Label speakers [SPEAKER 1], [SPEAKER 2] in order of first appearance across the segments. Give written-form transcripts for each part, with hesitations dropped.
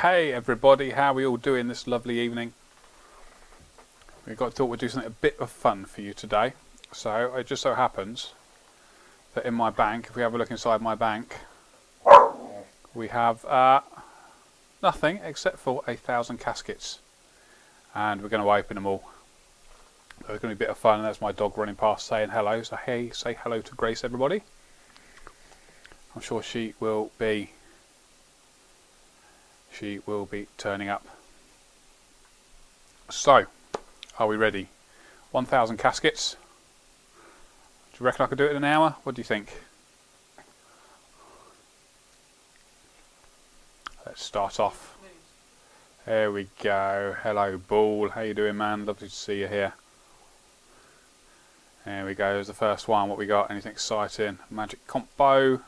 [SPEAKER 1] Hey everybody, how are we all doing this lovely evening? We thought we'd do something a bit of fun for you today. So it just so happens that in my bank, if we have a look inside my bank, we have nothing except for 1,000 caskets, and we're going to open them all. So it's going to be a bit of fun, and that's my dog running past saying hello. So hey, say hello to Grace, everybody. I'm sure she will be turning up. So, are we ready? 1,000 caskets. Do you reckon I could do it in an hour? What do you think? Let's start off. There we go. Hello, Ball. How you doing, man? Lovely to see you here. There we go. There's the first one. What we got? Anything exciting? Magic combo.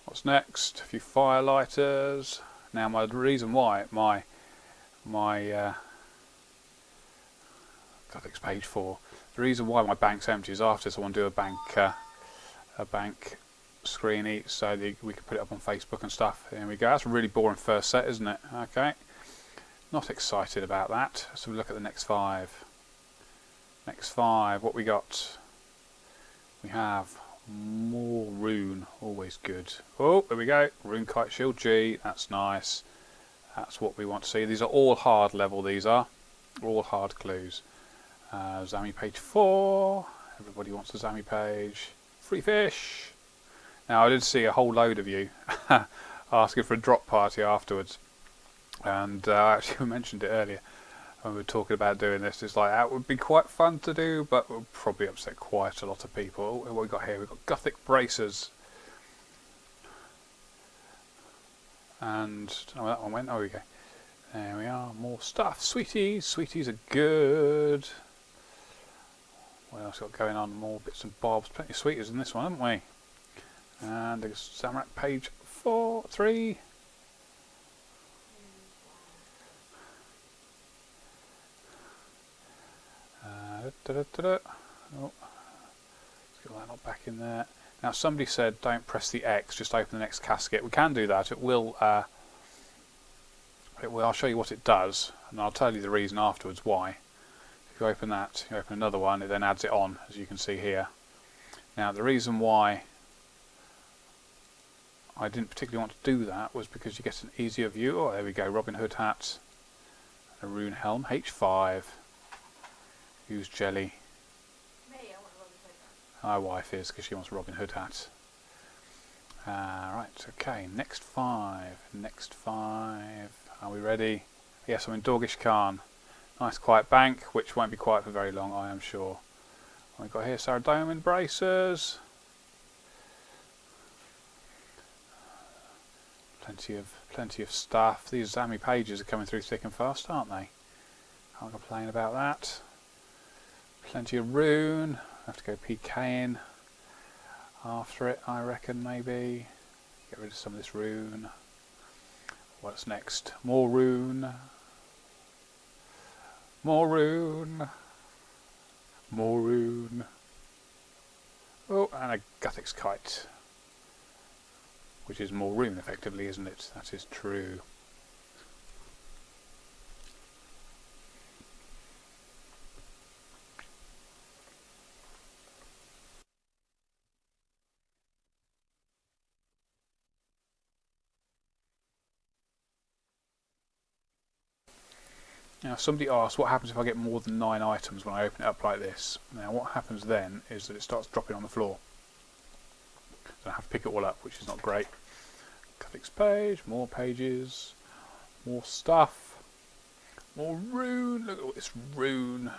[SPEAKER 1] What's next? A few firelighters. Now, the reason why my graphics page 4. The reason why my bank's empty is after this I want to do a bank screen each, so that we can put it up on Facebook and stuff. There we go. That's a really boring first set, isn't it? Okay. Not excited about that. So we look at the next 5. Next 5. What we got? We have more rune, always good. Oh, there we go. Rune kite shield G, that's nice. That's what we want to see. These are all hard level, these are. All hard clues. Zami page 4. Everybody wants the Zami page. Free fish. Now, I did see a whole load of you asking for a drop party afterwards. And I actually mentioned it earlier when we were talking about doing this. It's like, that would be quite fun to do, but we'll probably upset quite a lot of people. What we got here? We've got Gothic bracers. And oh, that one went. Oh, we go. There we are. More stuff. Sweeties. Sweeties are good. What else got going on? More bits and bobs. Plenty of sweeties in this one, haven't we? And there's Samrak page 3. Oh, let's get that not back in there. Now, somebody said don't press the X, just open the next casket. We can do that. It will. I'll show you what it does, and I'll tell you the reason afterwards why. If you open that, you open another one, it then adds it on, as you can see here. Now, the reason why I didn't particularly want to do that was because you get an easier view. Oh, there we go. Robin Hood hat, a rune helm, H5. Use jelly.
[SPEAKER 2] Me, I want a Robin Hood hat.
[SPEAKER 1] My wife is, because she wants a Robin Hood hat. Right, okay, next 5. Next 5. Are we ready? Yes, I'm in Dorgish Khan. Nice quiet bank, which won't be quiet for very long, I am sure. What we've got here, Saradomin bracers. Plenty of stuff. These Zami pages are coming through thick and fast, aren't they? Can't complain about that. Plenty of rune. I have to go PKing after it, I reckon, maybe. Get rid of some of this rune. What's next? More rune. More rune. More rune. Oh, and a Guthix kite. Which is more rune, effectively, isn't it? That is true. Now, somebody asked what happens if I get more than 9 items when I open it up like this. Now, what happens then is that it starts dropping on the floor. So I have to pick it all up, which is not great. Graphics page, more pages, more stuff, more rune. Look at all this rune.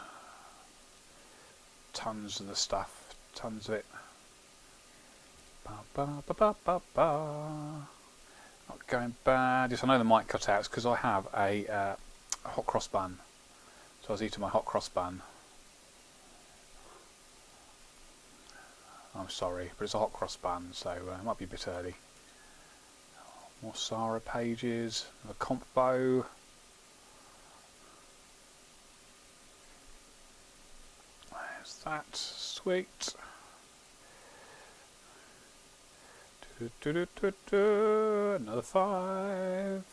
[SPEAKER 1] Tons of the stuff, tons of it. Ba ba ba ba ba ba. Not going bad. Yes, I know the mic cut out because I have a hot cross bun, so I was eating my hot cross bun. I'm sorry, but it's a hot cross bun, so it might be a bit early. More Sarah pages, a comp bow. There's that, sweet. Another 5.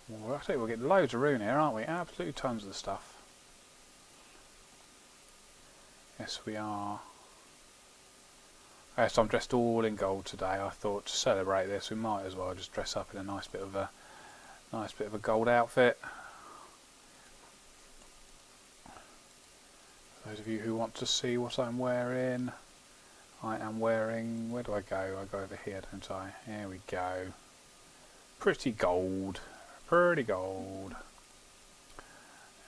[SPEAKER 1] Well, I think we're getting loads of rune here, aren't we? Absolutely tons of the stuff. Yes, we are. So I'm dressed all in gold today. I thought to celebrate this, we might as well just dress up in a nice bit of a gold outfit. Those of you who want to see what I'm wearing, I am wearing. Where do I go? I go over here, don't I? Here we go. Pretty gold. Pretty gold.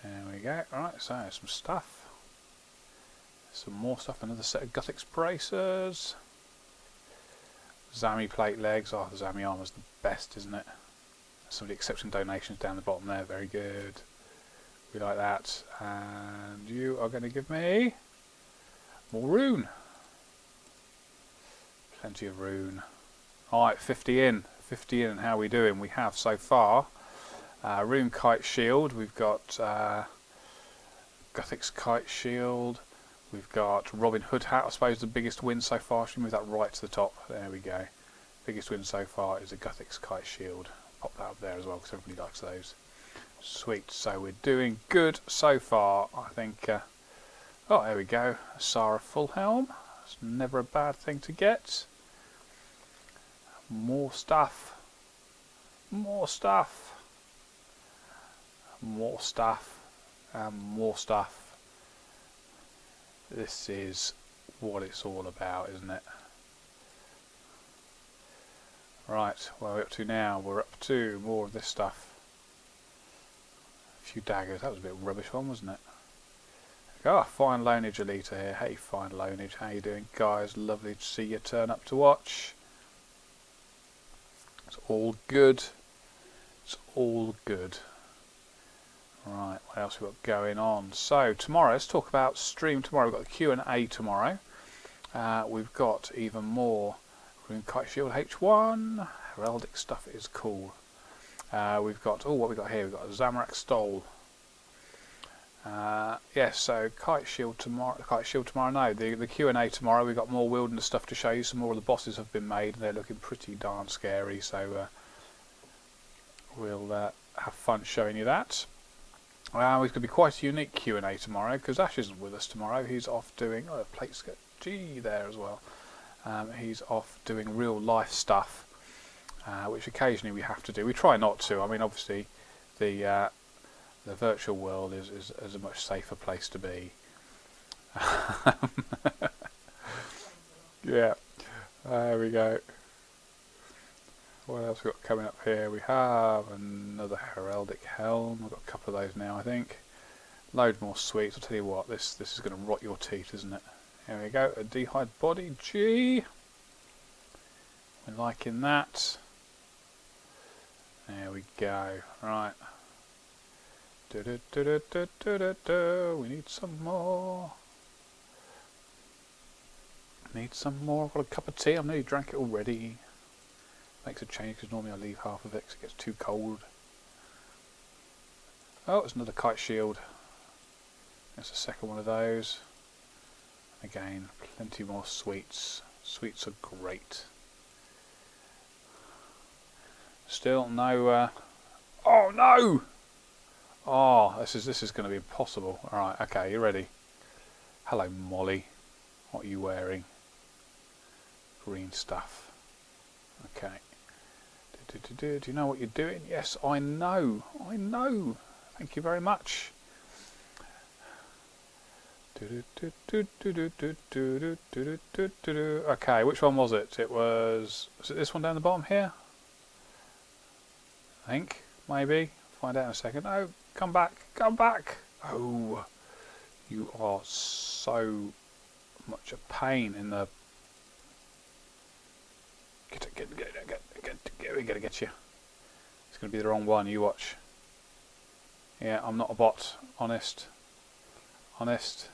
[SPEAKER 1] There we go. Right, so some stuff. Some more stuff, another set of Guthix bracers. Zami plate legs. Oh, the Zami armor's the best, isn't it? Somebody accepting donations down the bottom there, very good. We like that. And you are going to give me more rune. Plenty of rune. Alright, 50 in. 50 in, and how are we doing? We have so far Rune Kite Shield, we've got Guthix Kite Shield, we've got Robin Hood Hat, I suppose the biggest win so far. Should we move that right to the top? There we go. Biggest win so far is a Guthix Kite Shield. Pop that up there as well because everybody likes those. Sweet, so we're doing good so far, I think. Oh, there we go. A Sarah full helm. It's never a bad thing to get. More stuff. More stuff. More stuff. And more stuff. This is what it's all about, isn't it? Right, what are we up to now? We're up to more of this stuff. A few daggers. That was a bit rubbish one, wasn't it? Oh, Fine Loanage Elita here. Hey, Fine Loanage, how you doing, guys? Lovely to see you turn up to watch. It's all good. It's all good. Right, what else we got going on? So tomorrow, let's talk about stream tomorrow. We've got the Q&A tomorrow. We've got even more Rune Kite Shield H1. Heraldic stuff is cool. We've got, oh, what we got here? We've got a Zamorak Stole. Yes, so Kite Shield tomorrow. No, the Q&A tomorrow. We've got more wilderness stuff to show you. Some more of the bosses have been made, and they're looking pretty darn scary. So we'll have fun showing you that. It's going to be quite a unique Q&A tomorrow because Ash isn't with us tomorrow. He's off doing plates get G there as well. He's off doing real life stuff, which occasionally we have to do. We try not to. I mean, obviously, the virtual world is a much safer place to be. Yeah, there we go. What else we got coming up here? We have another heraldic helm. We've got a couple of those now, I think. Load more sweets. I'll tell you what, this is going to rot your teeth, isn't it? Here we go. A D'hide body G. We're liking that. There we go. Right. We need some more. Need some more. I've got a cup of tea. I've nearly drank it already. Makes a change because normally I leave half of it because it gets too cold. Oh, it's another Kite Shield. There's a second one of those. Again, plenty more sweets. Sweets are great. Still no. Oh no! Oh, this is going to be impossible. All right, okay, you ready? Hello, Molly. What are you wearing? Green stuff. Okay. Do you know what you're doing? Yes, I know. I know. Thank you very much. Okay, which one was it? Was it this one down the bottom here? I think, maybe. Find out in a second. Oh, come back, come back. Oh, you are so much a pain in the... We gotta get you. It's gonna be the wrong one, you watch. Yeah, I'm not a bot, honest. Honest.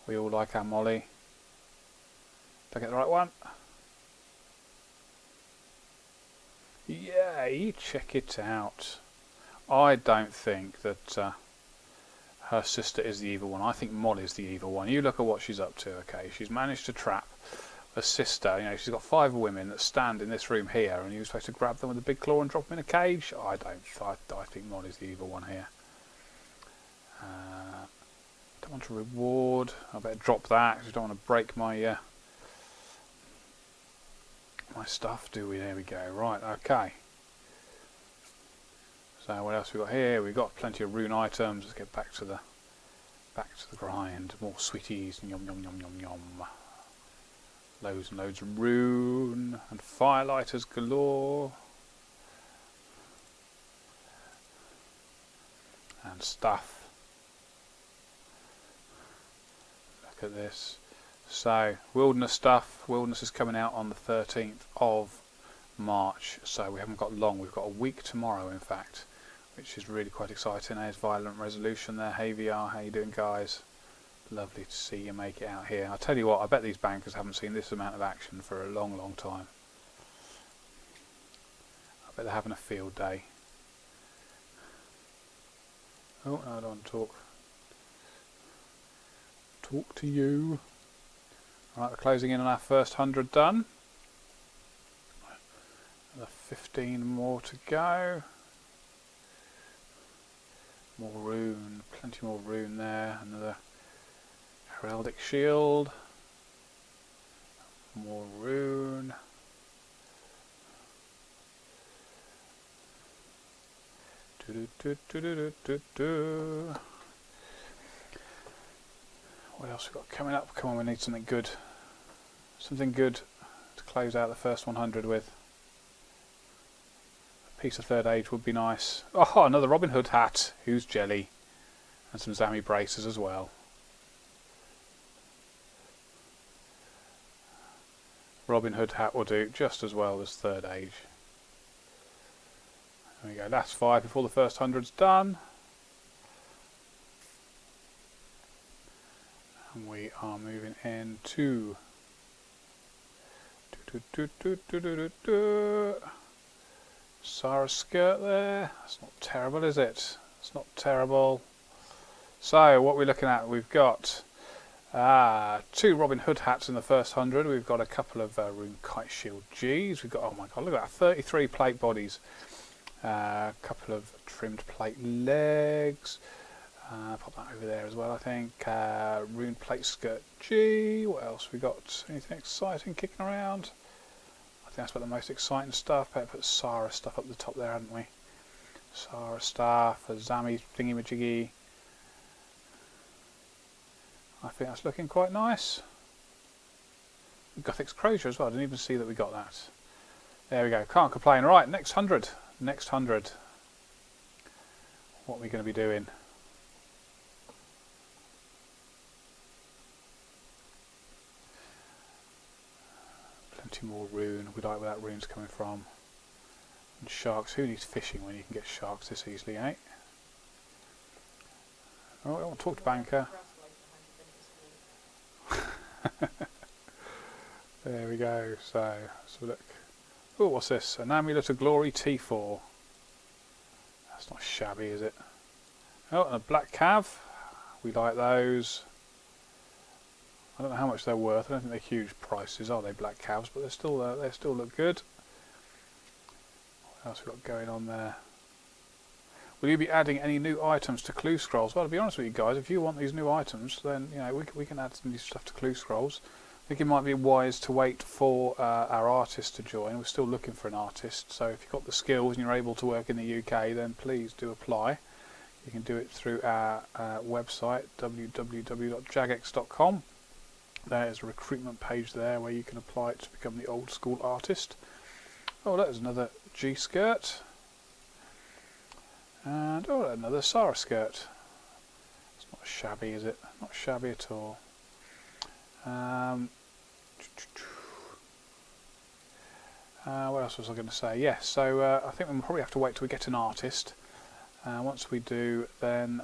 [SPEAKER 1] We all like our Molly. Did I get the right one? Yay, check it out. I don't think that her sister is the evil one. I think Molly's the evil one. You look at what she's up to, okay? She's managed to trap a sister, you know, she's got 5 women that stand in this room here, and you're supposed to grab them with a big claw and drop them in a cage. I think Mon is the evil one here. Don't want to reward. I better drop that because I don't want to break my my stuff, do we? There we go. Right, okay. So what else we got here? We've got plenty of rune items. Let's get back to the grind. More sweeties. Yum yum yum yum yum. Loads and loads of rune and firelighters galore. And stuff. Look at this. So, wilderness stuff. Wilderness is coming out on the 13th of March. So we haven't got long. We've got a week tomorrow, in fact, which is really quite exciting. There's Violent Resolution there. Hey VR, how you doing, guys? Lovely to see you make it out here. I'll tell you what, I bet these bankers haven't seen this amount of action for a long, long time. I bet they're having a field day. Oh, no, I don't want to talk. Talk to you. Right, we're closing in on our first 100 done. Another 15 more to go. More rune, plenty more rune there. Another heraldic shield. More rune. What else we got coming up? Come on, we need something good. Something good to close out the first 100 with. A piece of third age would be nice. Oh, another Robin Hood hat. Who's jelly? And some Zami braces as well. Robin Hood hat will do just as well as third age. There we go, that's 5 before the first 100's done. And we are moving into Sarah's skirt there. That's not terrible, is it? It's not terrible. So what we're looking at, we've got 2 Robin Hood hats in the first 100. We've got a couple of Rune Kite Shield G's. We've got, oh my god, look at that, 33 plate bodies. A couple of trimmed plate legs. Pop that over there as well, I think. Rune plate skirt G. What else we got? Anything exciting kicking around? I think that's about the most exciting stuff. Better put Sarah stuff up the top there, hadn't we? Sarah stuff, a Zami thingy-majiggy. I think that's looking quite nice. Gothic's Crozier as well. I didn't even see that we got that. There we go. Can't complain. Right, next 100. Next 100. What are we going to be doing? Plenty more rune. We like where that rune's coming from. And sharks. Who needs fishing when you can get sharks this easily, eh? Oh, I want to talk to Banker. There we go. So, let's have a look. Oh, what's this? An Amulet of Glory T4. That's not shabby, is it? Oh, and a black cav. We like those. I don't know how much they're worth. I don't think they're huge prices, are they, black calves? But they still look good. What else we got going on there? Will you be adding any new items to Clue Scrolls? Well, to be honest with you guys, if you want these new items, then you know we can add some new stuff to Clue Scrolls. I think it might be wise to wait for our artist to join. We're still looking for an artist, so if you've got the skills and you're able to work in the UK, then please do apply. You can do it through our website, www.jagex.com. There's a recruitment page there where you can apply to become the Old School artist. Oh, there's another G skirt. And oh, another Sarah skirt. It's not shabby, is it? Not shabby at all. What else was I going to say? Yes, so I think we'll probably have to wait till we get an artist. Once we do, then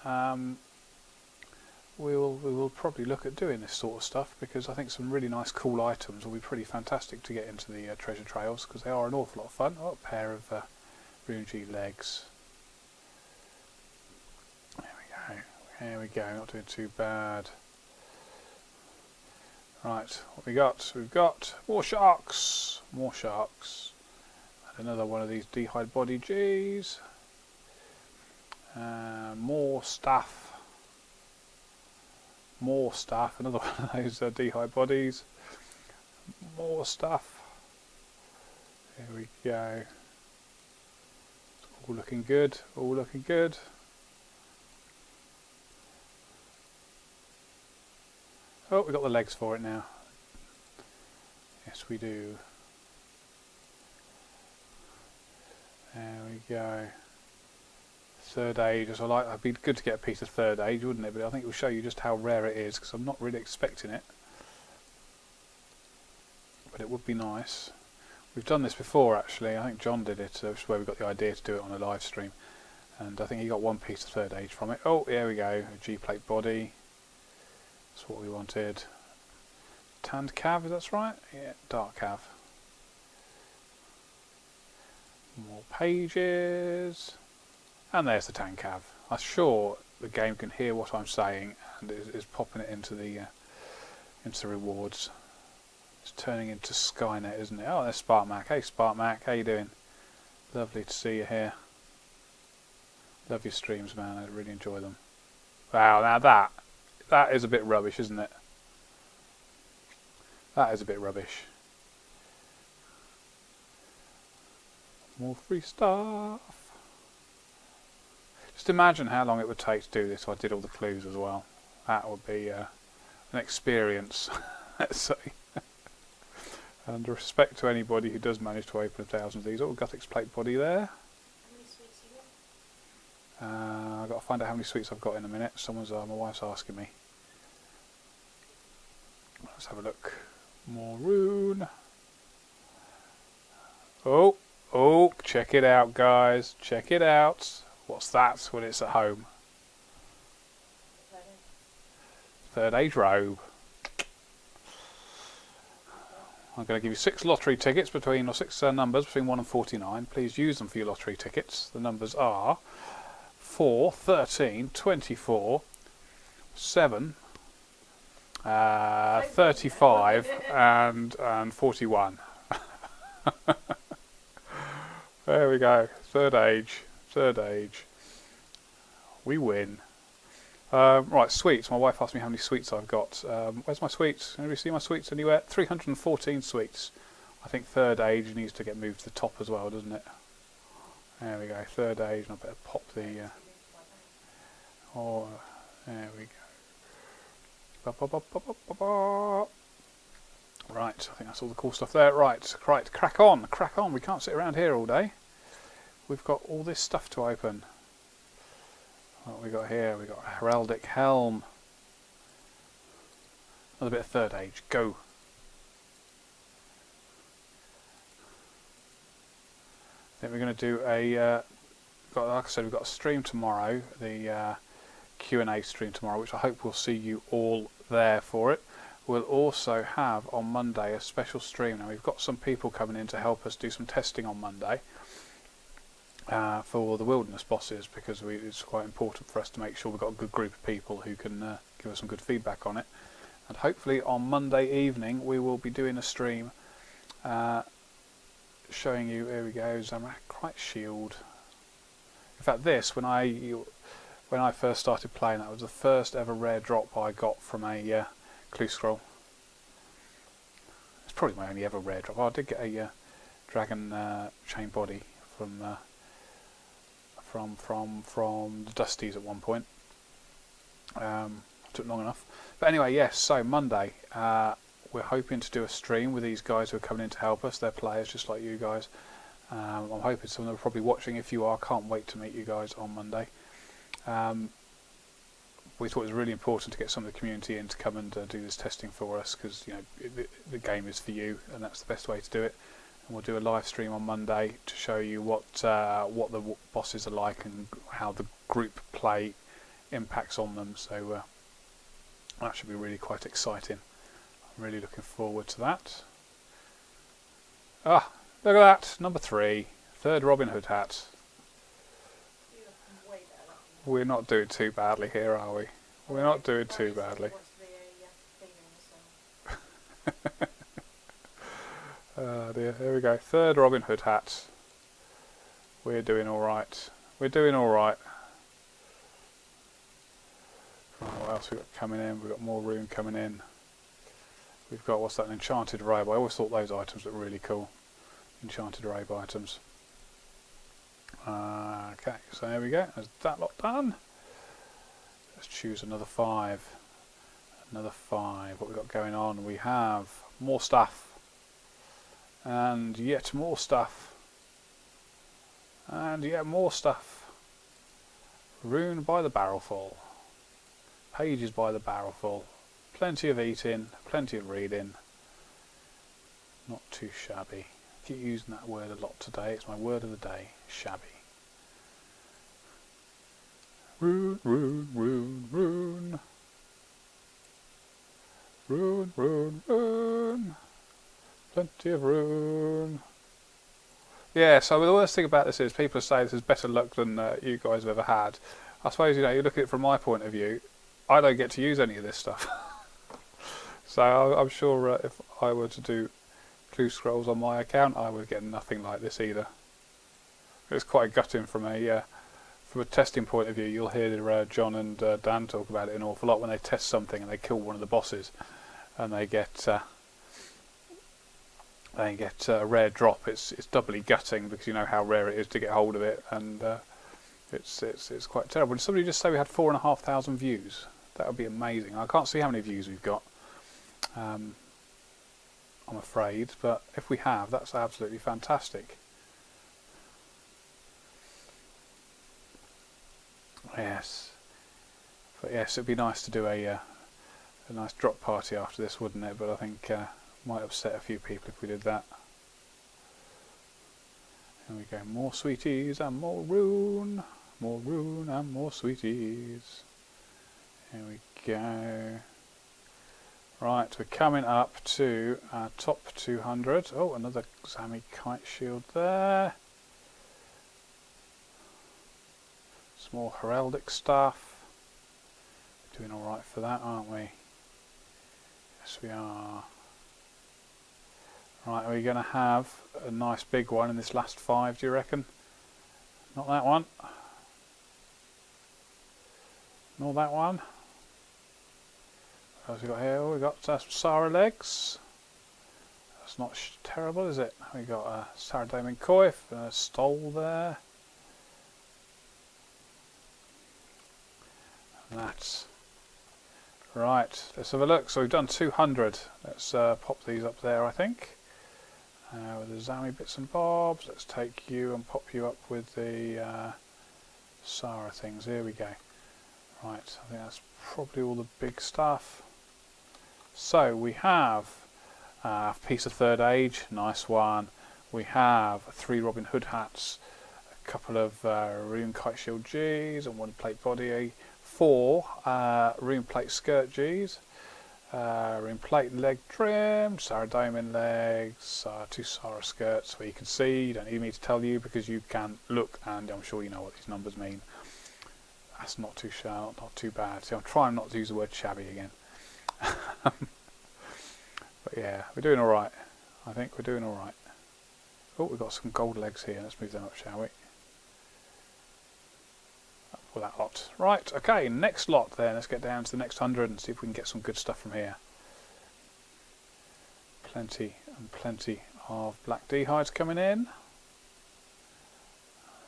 [SPEAKER 1] we will probably look at doing this sort of stuff, because I think some really nice cool items will be pretty fantastic to get into the treasure trails, because they are an awful lot of fun. Oh, a pair of Rune G legs. There we go, not doing too bad. Right, what we got? We've got more sharks. More sharks. And another one of these d'hide body Gs. More staff. More staff. Another one of those d'hide bodies. More stuff. Here we go. All looking good. All looking good. Oh, we've got the legs for it now. Yes, we do. There we go. Third age. So it'd be good to get a piece of third age, wouldn't it? But I think it will show you just how rare it is, because I'm not really expecting it. But it would be nice. We've done this before, actually. I think John did it. Which is where we got the idea to do it on a live stream. And I think he got one piece of third age from it. Oh, here we go. A G-plate body. That's what we wanted. Tanned cav, is that right? Yeah, dark cav. More pages. And there's the tan cav. I'm sure the game can hear what I'm saying and is popping it into the rewards. It's turning into Skynet, isn't it? Oh, there's Sparkmac. Hey Sparkmac, how you doing? Lovely to see you here. Love your streams, man. I really enjoy them. Wow, now that is a bit rubbish, isn't it? That is a bit rubbish. More free stuff. Just imagine how long it would take to do this if I did all the clues as well. That would be an experience, let's say. And respect to anybody who does manage to open 1,000 of these. Oh, Guthix plate body there.
[SPEAKER 2] How many sweets you got?
[SPEAKER 1] I've got to find out how many sweets I've got in a minute. My wife's asking me. Let's have a look. More rune. Oh, check it out, guys. Check it out. What's that when it's at home? Third age robe. I'm going to give you 6 lottery tickets between, or 6 numbers between 1 and 49. Please use them for your lottery tickets. The numbers are 4, 13, 24, 7, 35 and 41. There we go. Third age. We win. Right, sweets. My wife asked me how many sweets I've got. Where's my sweets? Anybody see my sweets anywhere? 314 sweets. I think third age needs to get moved to the top as well, doesn't it? There we go. Third age. And I better pop the... there we go. Right, I think that's all the cool stuff there. Right, crack on. We can't sit around here all day. We've got all this stuff to open. What we got here? We got a heraldic helm. Another bit of third age. Go. Then we're going to do a. Like I said, we've got a stream tomorrow. The Q&A stream tomorrow, which I hope we'll see you all there for it. We'll also have on Monday a special stream. Now we've got some people coming in to help us do some testing on Monday. For the wilderness bosses, because it's quite important for us to make sure we've got a good group of people who can give us some good feedback on it. And hopefully on Monday evening we will be doing a stream showing you, here we go, Zamakite shield. In fact, this, when I first started playing, that was the first ever rare drop I got from a clue scroll. It's probably my only ever rare drop. Oh, I did get a dragon chain body from the Dusties at one point. Took long enough. But anyway, yes, so Monday, we're hoping to do a stream with these guys who are coming in to help us. They're players just like you guys. I'm hoping some of them are probably watching. If you are, can't wait to meet you guys on Monday. We thought it was really important to get some of the community in to come and do this testing for us, because the game is for you, and that's the best way to do it. And we'll do a live stream on Monday to show you what the bosses are like and how the group play impacts on them. So that should be really quite exciting. I'm really looking forward to that. Ah, look at that, number 3, third Robin Hood hat. We're not doing too badly here, are we? We're not doing too badly. Dear. Here we go. Third Robin Hood hat. We're doing alright. We're doing alright. Right, what else we got coming in? We've got more rune coming in. We've got, what's that, an enchanted robe. I always thought those items looked really cool. Enchanted robe items. Okay, so there we go. There's that lot done. Let's choose another 5. Another 5. What we got going on? We have more stuff. And yet more stuff. And yet more stuff. Rune by the barrelful. Pages by the barrelful. Plenty of eating, plenty of reading. Not too shabby. I keep using that word a lot today. It's my word of the day. Shabby. Rune, rune, rune, rune. Rune, rune, rune. Plenty of rune. Yeah, so the worst thing about this is people say this is better luck than you guys have ever had. I suppose, you know, you look at it from my point of view, I don't get to use any of this stuff. So I'm sure if I were to do clue scrolls on my account, I would get nothing like this either. It's quite gutting from a testing point of view. You'll hear John and Dan talk about it an awful lot when they test something and they kill one of the bosses, and they get a rare drop. It's doubly gutting because you know how rare it is to get hold of it, and it's quite terrible. Did somebody just say we had 4,500 views? That would be amazing. I can't see how many views we've got. I'm afraid, but if we have, that's absolutely fantastic. Yes, but yes, it'd be nice to do a nice drop party after this, wouldn't it? But I think might upset a few people if we did that. Here we go, more sweeties and more rune and more sweeties. Here we go. Right, we're coming up to our top 200. Oh, another Zami kite shield there. Some more heraldic stuff. We're doing alright for that, aren't we? Yes, we are. Right, are we going to have a nice big one in this last 5, do you reckon? Not that one. Not that one. What else we got here? Oh, we got some Sarah legs. That's not terrible, is it? We got a Sarah Damon Coif and a stole there. And that's right. Let's have a look. So we've done 200. Let's pop these up there, I think. With the Zami bits and bobs. Let's take you and pop you up with the Sarah things. Here we go. Right, I think that's probably all the big stuff. So we have a piece of Third Age, nice one. We have 3 Robin Hood hats, a couple of Rune Kite Shield Gs and 1 plate body, 4 Rune Plate Skirt Gs, Rune Plate leg trim, Sarah Diamond legs, 2 Sarah skirts where you can see, you don't need me to tell you because you can look and I'm sure you know what these numbers mean. That's not too shallow, not too bad. See, I'm trying not to use the word shabby again. But yeah, we're doing alright. I think we're doing alright. Oh, we've got some gold legs here. Let's move them up, shall we? Up for that lot. Right, okay, next lot then. Let's get down to the next 100 and see if we can get some good stuff from here. Plenty and plenty of black D hides coming in.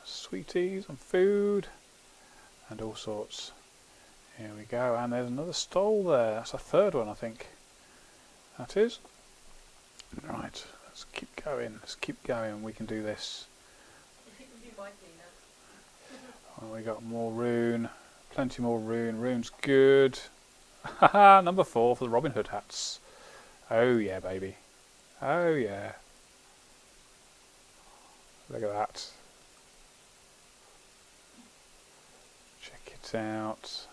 [SPEAKER 1] Sweeties and food. And all sorts. Here we go, and there's another stole there. That's a 3rd one, I think. That is. Right, let's keep going. Let's keep going. We can do this. Oh, we got more rune. Plenty more rune. Rune's good. Haha, number 4 for the Robin Hood hats. Oh yeah, baby. Oh yeah. Look at that. Out.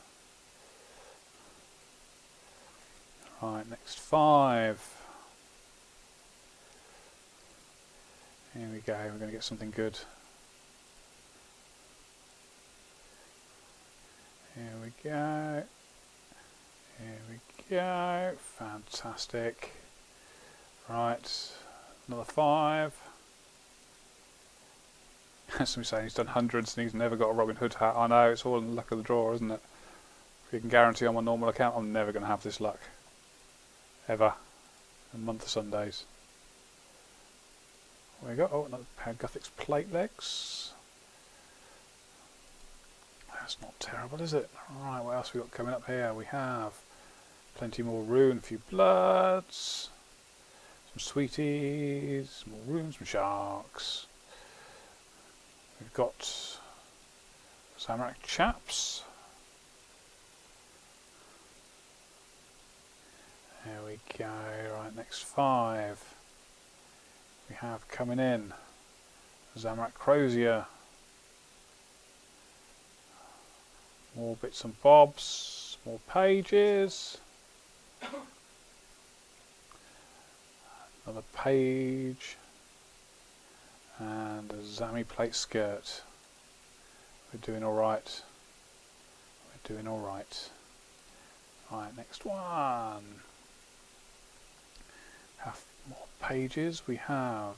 [SPEAKER 1] Right, next 5. Here we go, we're going to get something good. Here we go. Here we go. Fantastic. Right, another 5. Somebody saying he's done hundreds and he's never got a Robin Hood hat. I know, it's all in the luck of the draw, isn't it? You can guarantee on my normal account I'm never going to have this luck. Ever. A month of Sundays. There we go. Oh, another pair of Guthix plate legs. That's not terrible, is it? Right, what else we got coming up here? We have plenty more rune, a few bloods, some sweeties, some more rune, some sharks. We've got Zamorak chaps. There we go. Right, next 5. We have coming in Zamorak Crozier. More bits and bobs, more pages. Another page. And a Zami plate skirt. We're doing alright. We're doing alright. Right, next one. Have more pages. We have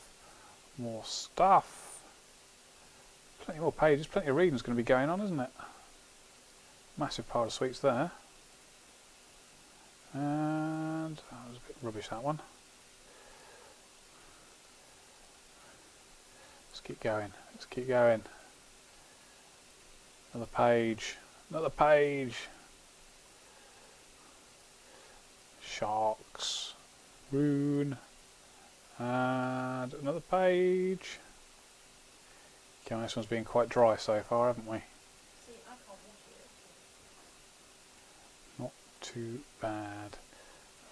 [SPEAKER 1] more stuff. Plenty more pages. Plenty of reading's going to be going on, isn't it? Massive pile of sweets there. And that was a bit rubbish, that one. Let's keep going. Let's keep going. Another page. Another page. Sharks. Rune. And another page. Okay, this one's been quite dry so far, haven't we?
[SPEAKER 2] See, I can't wash it.
[SPEAKER 1] Not too bad.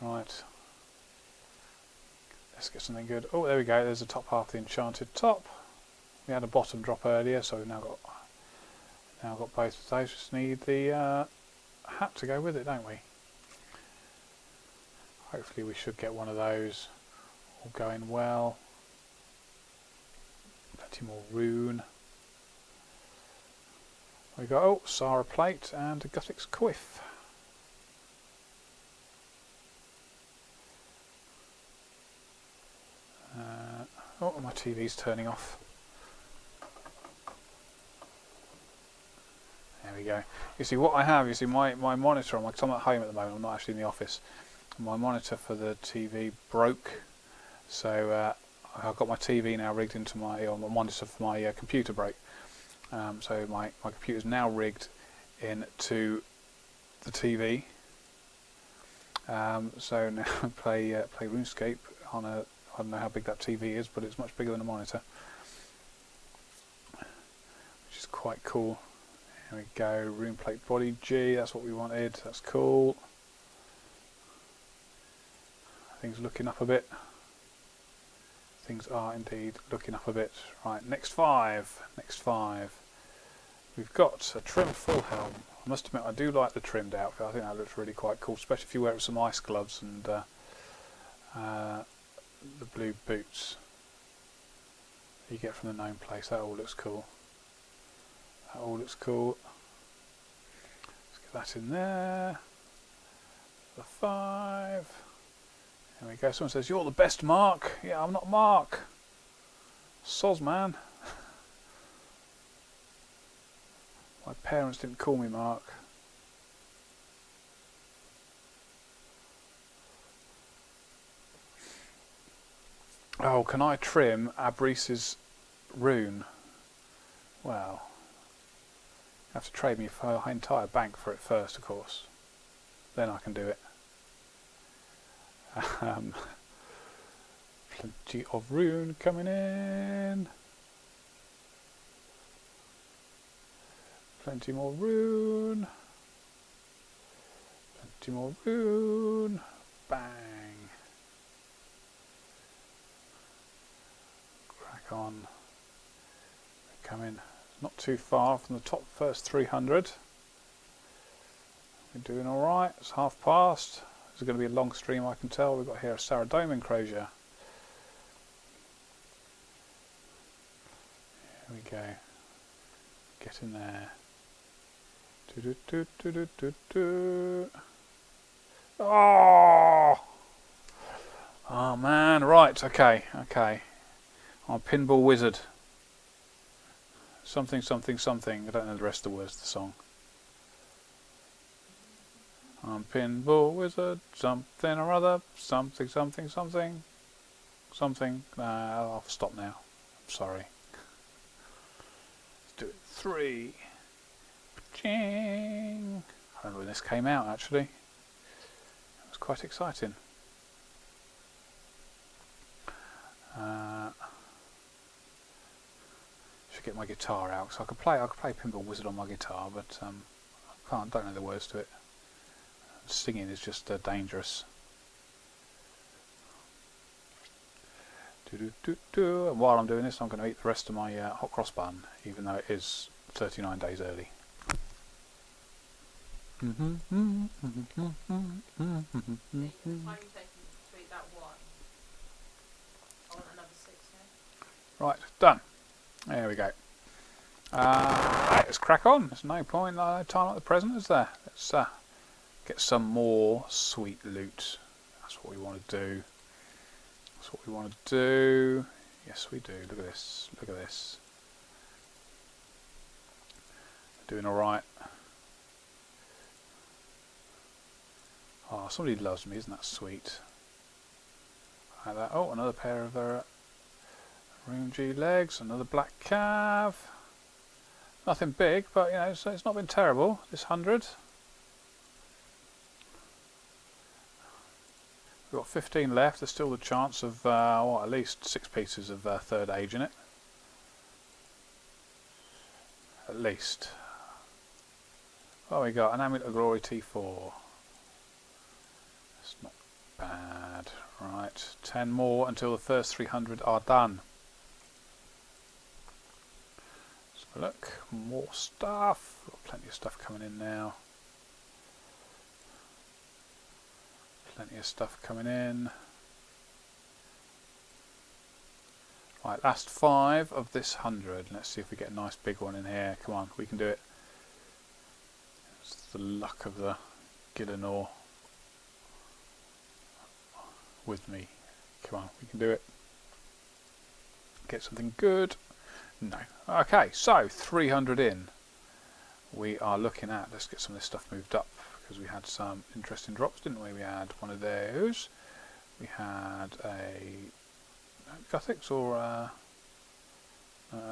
[SPEAKER 1] Right. Let's get something good. Oh, there we go. There's the top half of the enchanted top. We had a bottom drop earlier, so we've now got both of those. Just need the hat to go with it, don't we? Hopefully we should get one of those. All going well. Plenty more rune. We got Sarah plate and a Guthix quiff. Oh, my TV's turning off. There we go. You see what I have, you see my monitor, because I'm at home at the moment, I'm not actually in the office. My monitor for the TV broke, so I've got my TV now rigged into my monitor for my computer broke. So my computer's now rigged into the TV. So now I play RuneScape on a, I don't know how big that TV is, but it's much bigger than a monitor, which is quite cool. There we go, rune plate body G, that's what we wanted, that's cool. Things looking up a bit. Things are indeed looking up a bit. Right, next 5. Next 5. We've got a trimmed full helm. I must admit I do like the trimmed outfit, I think that looks really quite cool, especially if you wear it with some ice gloves and the blue boots that you get from the gnome place. That all looks cool. That all looks cool. Let's get that in there. The 5. There we go. Someone says, "You're the best, Mark." Yeah, I'm not Mark. Soz, man. My parents didn't call me Mark. Oh, can I trim Abreese's rune? Well, you have to trade me for an entire bank for it first, of course. Then I can do it. Plenty of rune coming in. Plenty more rune. Plenty more rune. Bang. Crack on. We're coming not too far from the top first 300. We're doing alright. It's half past. This is going to be a long stream, I can tell. We've got here a Saradomin Crozier. Here we go. Get in there. Do, do, do, do, do, do. Oh! Oh man, right, okay. I'm a pinball wizard. Something, something, something. I don't know the rest of the words of the song. I'm pinball wizard, something or other, something, something, something, something. I'll stop now. I'm sorry. Let's do it. 3. Ching. I remember when this came out actually. It was quite exciting. Should get my guitar out so I could play Pinball Wizard on my guitar, but I don't know the words to it. Singing is just dangerous. And while I'm doing this, I'm going to eat the rest of my hot cross bun, even though it is 39 days early.
[SPEAKER 2] The time taken to eat that one. I want another 6 now.
[SPEAKER 1] Right, done. There we go. Right, let's crack on. There's no point time like the present, is there? Let's get some more sweet loot. That's what we want to do. That's what we want to do. Yes, we do. Look at this. Look at this. Doing all right. Oh, somebody loves me. Isn't that sweet? Like that. Oh, another pair of Rune G legs. Another black cav. Nothing big, but you know, so it's not been terrible. This 100. We've got 15 left. There's still the chance of at least 6 pieces of third age in it. At least. What we got? An Amulet of Glory T4. It's not bad. Right, 10 more until the first 300 are done. So look, more stuff. Got plenty of stuff coming in now. Plenty of stuff coming in. Right, last 5 of this 100. Let's see if we get a nice big one in here. Come on, we can do it. It's the luck of the Gillinor with me. Come on, we can do it. Get something good. No. Okay, so 300 in. We are looking at, let's get some of this stuff moved up, because we had some interesting drops, didn't we? We had one of those. We had a Gothics or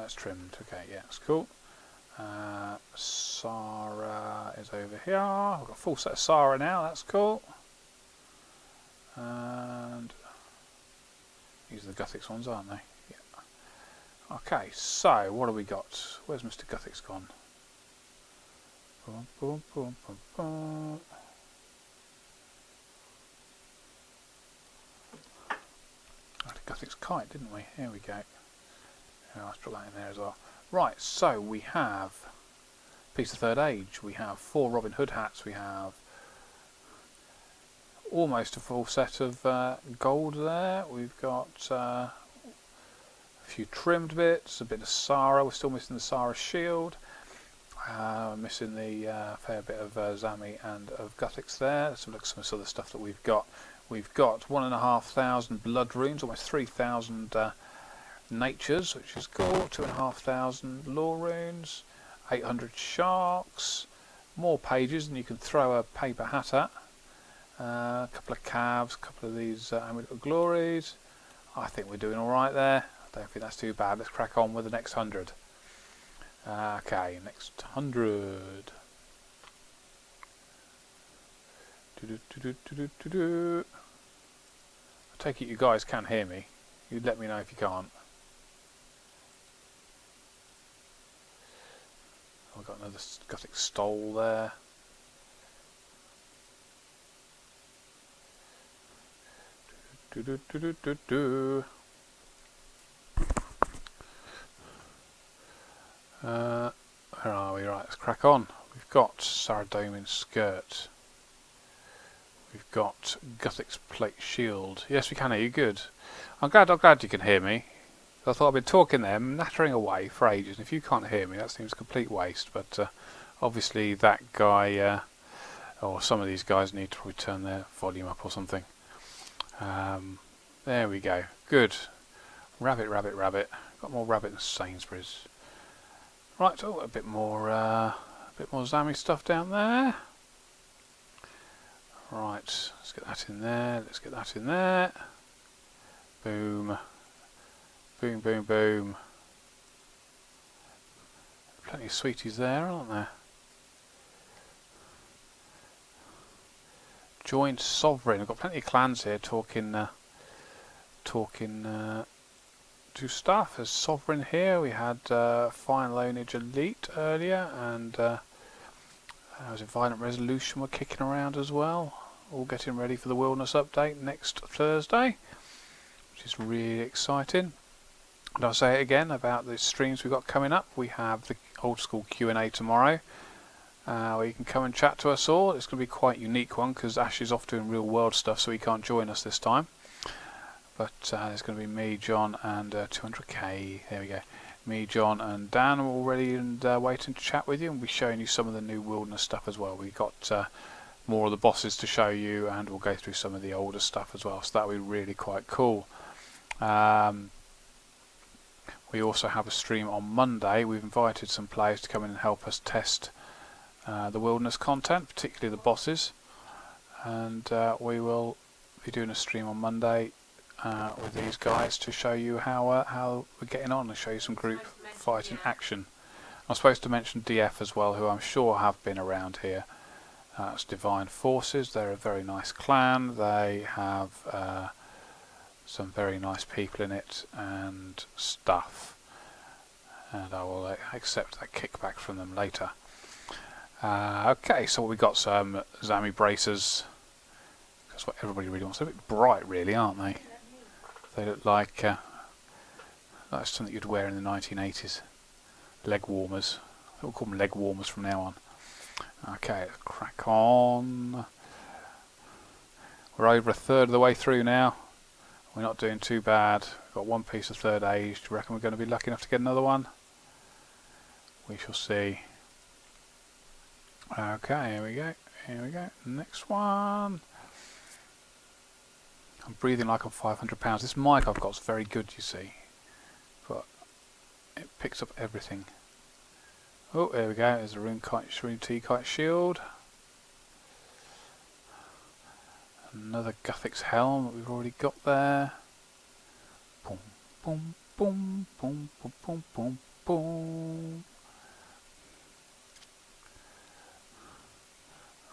[SPEAKER 1] it's trimmed. Okay, yeah, it's cool. Sarah is over here. I've got a full set of Sarah now. That's cool. And these are the Gothics ones, aren't they? Yeah. Okay, so what have we got? Where's Mr. Gothics gone? Boom, boom, boom, boom, boom. I had a Gothics kite, didn't we? Here we go. Yeah, let's drop that in there as well. Right, so we have a piece of third age. We have 4 Robin Hood hats. We have almost a full set of gold there. We've got a few trimmed bits, a bit of Sarah. We're still missing the Sarah shield. Missing the fair bit of Zami and of Gothics there. Let's look at some of this other stuff that we've got. We've got 1,500 blood runes, almost 3,000 natures, which is cool. 2,500 lore runes, 800 sharks, more pages than you can throw a paper hat at. A couple of calves, a couple of these Amulet of Glories. I think we're doing all right there. I don't think that's too bad. Let's crack on with the next 100. Okay, next 100. I take it you guys can hear me. You'd let me know if you can't. I've got another Gothic stole there. Where are we? Right, let's crack on. We've got Saradomin skirt. We've got Gothic's plate shield. Yes, we can hear you. Good. I'm glad you can hear me. I thought I've been talking there, nattering away for ages, and if you can't hear me, that seems a complete waste. But obviously, that guy, or some of these guys, need to turn their volume up or something. There we go. Good. Rabbit, rabbit, rabbit. Got more rabbit than Sainsbury's. Right, oh, a bit more Zami stuff down there. Right, let's get that in there. Let's get that in there. Boom. Boom, boom, boom. Plenty of sweeties there, aren't there? Joined Sovereign. I've got plenty of clans here talking do stuff. There's Sovereign here. We had Fine Loanage Elite earlier, and was it Violent Resolution were kicking around as well. All getting ready for the Wilderness update next Thursday, which is really exciting. And I'll say it again about the streams we've got coming up. We have the Old School Q&A tomorrow, where you can come and chat to us all. It's going to be quite a unique one because Ash is off doing real world stuff, so he can't join us this time. But there's going to be me, John, and 200k. There we go. Me, John, and Dan are all ready and waiting to chat with you, and we'll be showing you some of the new Wilderness stuff as well. We've got more of the bosses to show you, and we'll go through some of the older stuff as well, so that'll be really quite cool. We also have a stream on Monday. We've invited some players to come in and help us test the Wilderness content, particularly the bosses, and we will be doing a stream on Monday with these guys to show you how we're getting on and show you some group fight in action. I'm supposed to mention DF as well, who I'm sure have been around here. It's Divine Forces. They're a very nice clan. They have some very nice people in it and stuff, and I will accept that kickback from them later. Okay, so we got some Zami bracers. That's what everybody really wants. They're a bit bright, really, aren't they? They look like that's something you'd wear in the 1980s. Leg warmers. We'll call them leg warmers from now on. Okay, let's crack on. We're over a third of the way through now. We're not doing too bad. We've got one piece of third age. Do you reckon we're going to be lucky enough to get another one? We shall see. Okay, here we go. Here we go. Next one. I'm breathing like I'm 500 pounds. This mic I've got is very good, you see. But it picks up everything. Oh, there we go. There's a Rune Tea Kite Shield. Another Guthix Helm that we've already got there. Boom, boom, boom, boom, boom, boom, boom, boom.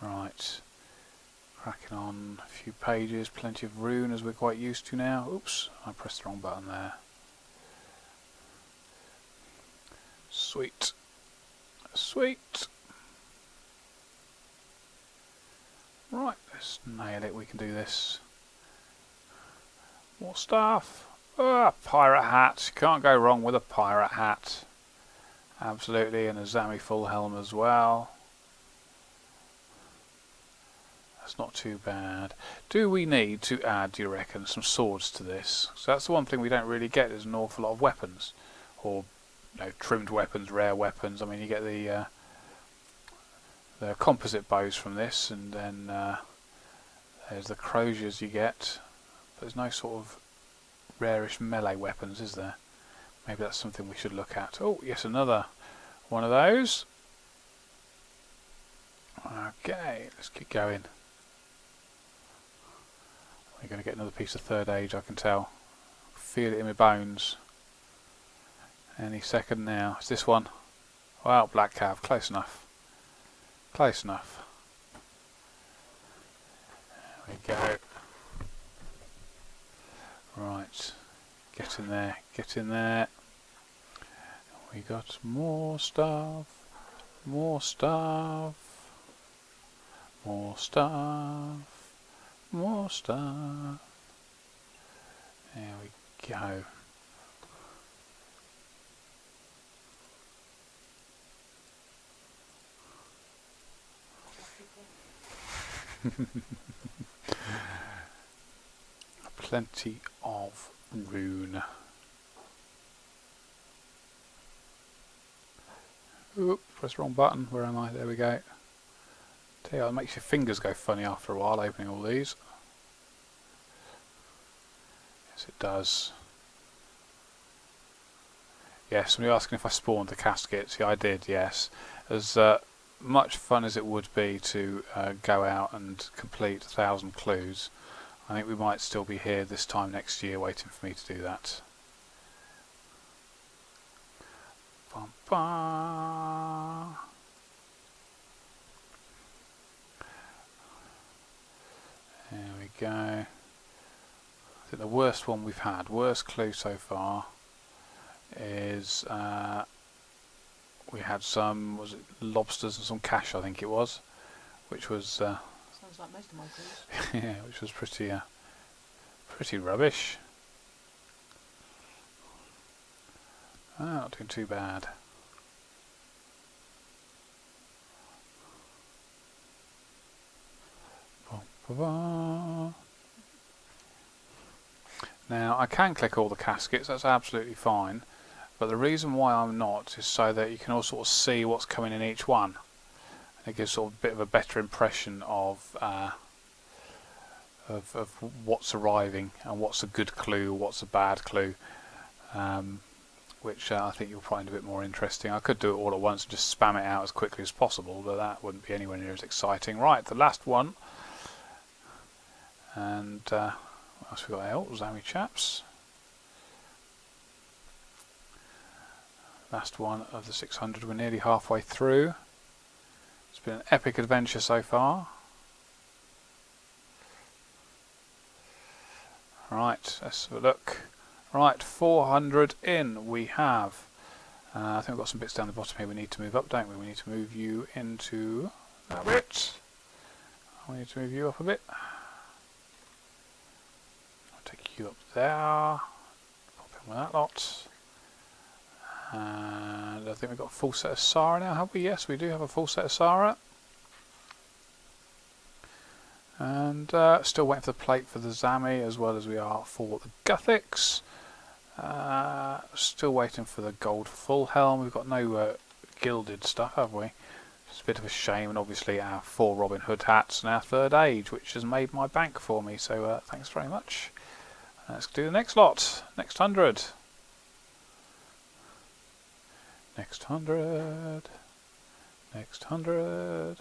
[SPEAKER 1] Right. Cracking on a few pages. Plenty of rune as we're quite used to now. Oops, I pressed the wrong button there. Sweet. Sweet. Right, let's nail it. We can do this. More stuff. Oh, pirate hat. Can't go wrong with a pirate hat. Absolutely, and a Zami full helm as well. That's not too bad. Do we need to add, do you reckon, some swords to this? So that's the one thing we don't really get. There's an awful lot of weapons, or trimmed weapons, rare weapons. I mean, you get the composite bows from this, and then there's the croziers you get. But there's no sort of rarish melee weapons, is there? Maybe that's something we should look at. Oh, yes, another one of those. Okay, let's keep going. We're going to get another piece of third age, I can tell. Feel it in my bones. Any second now. It's this one. Well, Black Cav, close enough. Close enough. There we go. Right. Get in there. Get in there. We got more stuff. More stuff. More stuff. More stuff. There we go. Plenty of rune. Oop, press the wrong button. Where am I? There we go. Tell you, it makes your fingers go funny after a while opening all these. Yes, it does. Yes, somebody asking if I spawned the caskets. Yeah, I did, yes. As much fun as it would be to go out and complete 1,000 clues, I think we might still be here this time next year waiting for me to do that. Bum, bum. There we go. I think the worst one we've had, worst clue so far, is we had some, was it lobsters and some cash, I think it was, which was
[SPEAKER 2] Sounds like most of my clues.
[SPEAKER 1] yeah, which was pretty rubbish. Not doing too bad. Now I can click all the caskets, that's absolutely fine, but the reason why I'm not is so that you can all sort of see what's coming in each one. It gives sort of a bit of a better impression of what's arriving and what's a good clue, what's a bad clue, which I think you'll find a bit more interesting. I could do it all at once and just spam it out as quickly as possible, but that wouldn't be anywhere near as exciting. Right, the last one. And what else we got here? Zammy chaps. Last one of the 600. We're nearly halfway through. It's been an epic adventure so far. Right, let's have a look. Right, 400 in we have. I think we've got some bits down the bottom here we need to move up, don't we? We need to move you into that bit. We need to move you up a bit. Take you up there, pop in with that lot, and I think we've got a full set of Sara now, have we? Yes, we do have a full set of Sara. And still waiting for the plate for the Zammy, as well as we are for the Gothics. Still waiting for the gold full helm. We've got no gilded stuff, have we? It's a bit of a shame, and obviously our 4 Robin Hood hats and our 3rd age, which has made my bank for me, so thanks very much. Let's do the next lot. Next 100. Next 100. Next 100.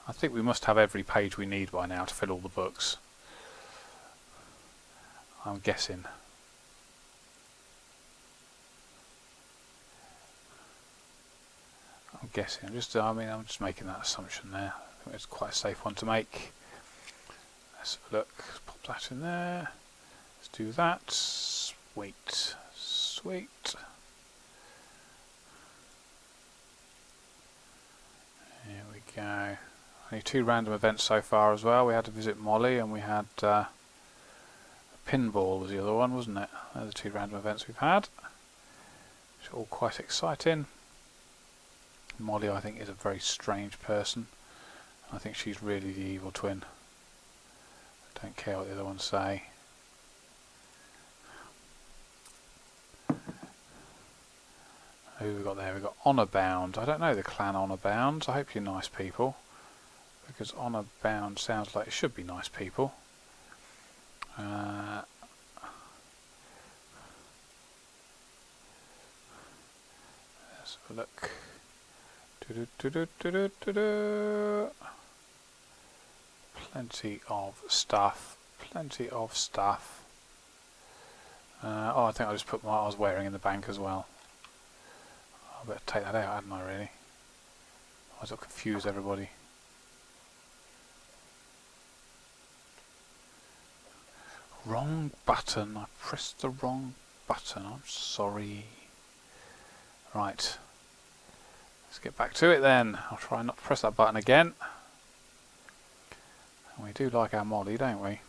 [SPEAKER 1] I think we must have every page we need by now to fill all the books. I'm guessing. I'm just making that assumption there. I think it's quite a safe one to make. Let's have a look. Let's pop that in there. Let's do that. Sweet. Sweet. Here we go. Only 2 random events so far as well. We had to visit Molly, and we had pinball was the other one, wasn't it? They're the 2 random events we've had. Which are all quite exciting. Molly, I think, is a very strange person. I think she's really the evil twin. Don't care what the other ones say. Who have we got there? We've got Honour Bound. I don't know the clan Honour Bounds. I hope you're nice people, because Honour Bound sounds like it should be nice people. Let's have a look. Plenty of stuff. Plenty of stuff. Oh, I think I just put what I was wearing in the bank as well. I better take that out, hadn't I, really? Otherwise I'll confuse everybody. Wrong button. I pressed the wrong button. I'm sorry. Right. Let's get back to it then. I'll try not to press that button again. And we do like our Molly, don't we?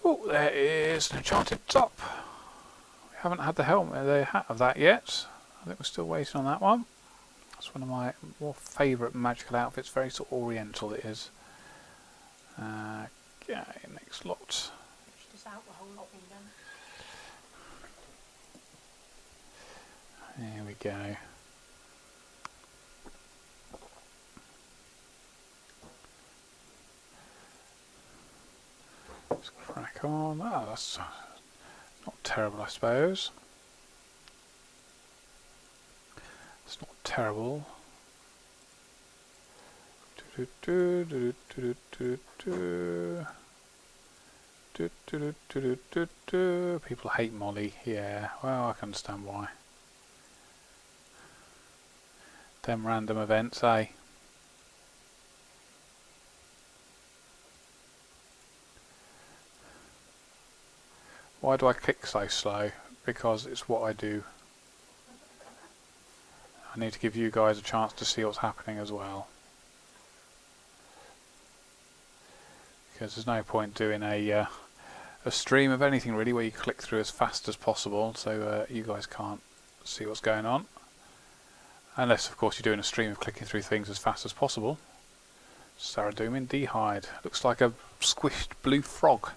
[SPEAKER 1] Oh, there is an enchanted top. We haven't had the helmet, the hat of that yet. I think we're still waiting on that one. That's one of my more favourite magical outfits. Very sort of oriental it is. Okay, next lot. There we go. come on. Oh, that's not terrible, I suppose. It's not terrible. People hate Molly. Yeah, well, I can understand why. Them random events, eh? Why do I click so slow? Because it's what I do. I need to give you guys a chance to see what's happening as well. Because there's no point doing a stream of anything really where you click through as fast as possible, so you guys can't see what's going on. Unless, of course, you're doing a stream of clicking through things as fast as possible. Sarah Doomin, D-Hide. Looks like a squished blue frog.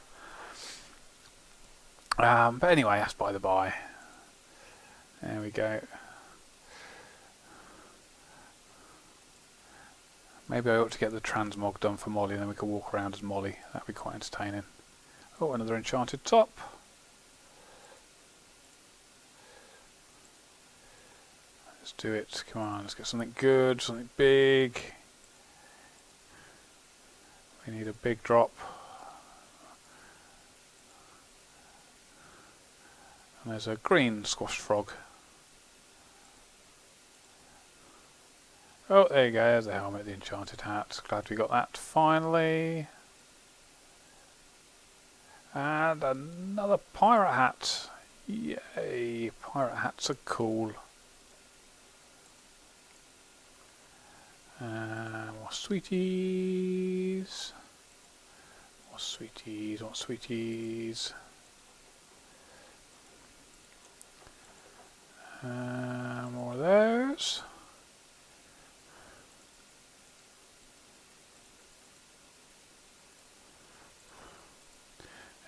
[SPEAKER 1] But anyway, that's by the by. There we go. Maybe I ought to get the transmog done for Molly and then we can walk around as Molly. That'd be quite entertaining. Oh, another enchanted top. Let's do it. Come on, let's get something good, something big. We need a big drop. And there's a green squashed frog. Oh, there you go, there's the helmet, the enchanted hat. Glad we got that finally. And another pirate hat. Yay, pirate hats are cool. More sweeties. More sweeties, more sweeties. More of those.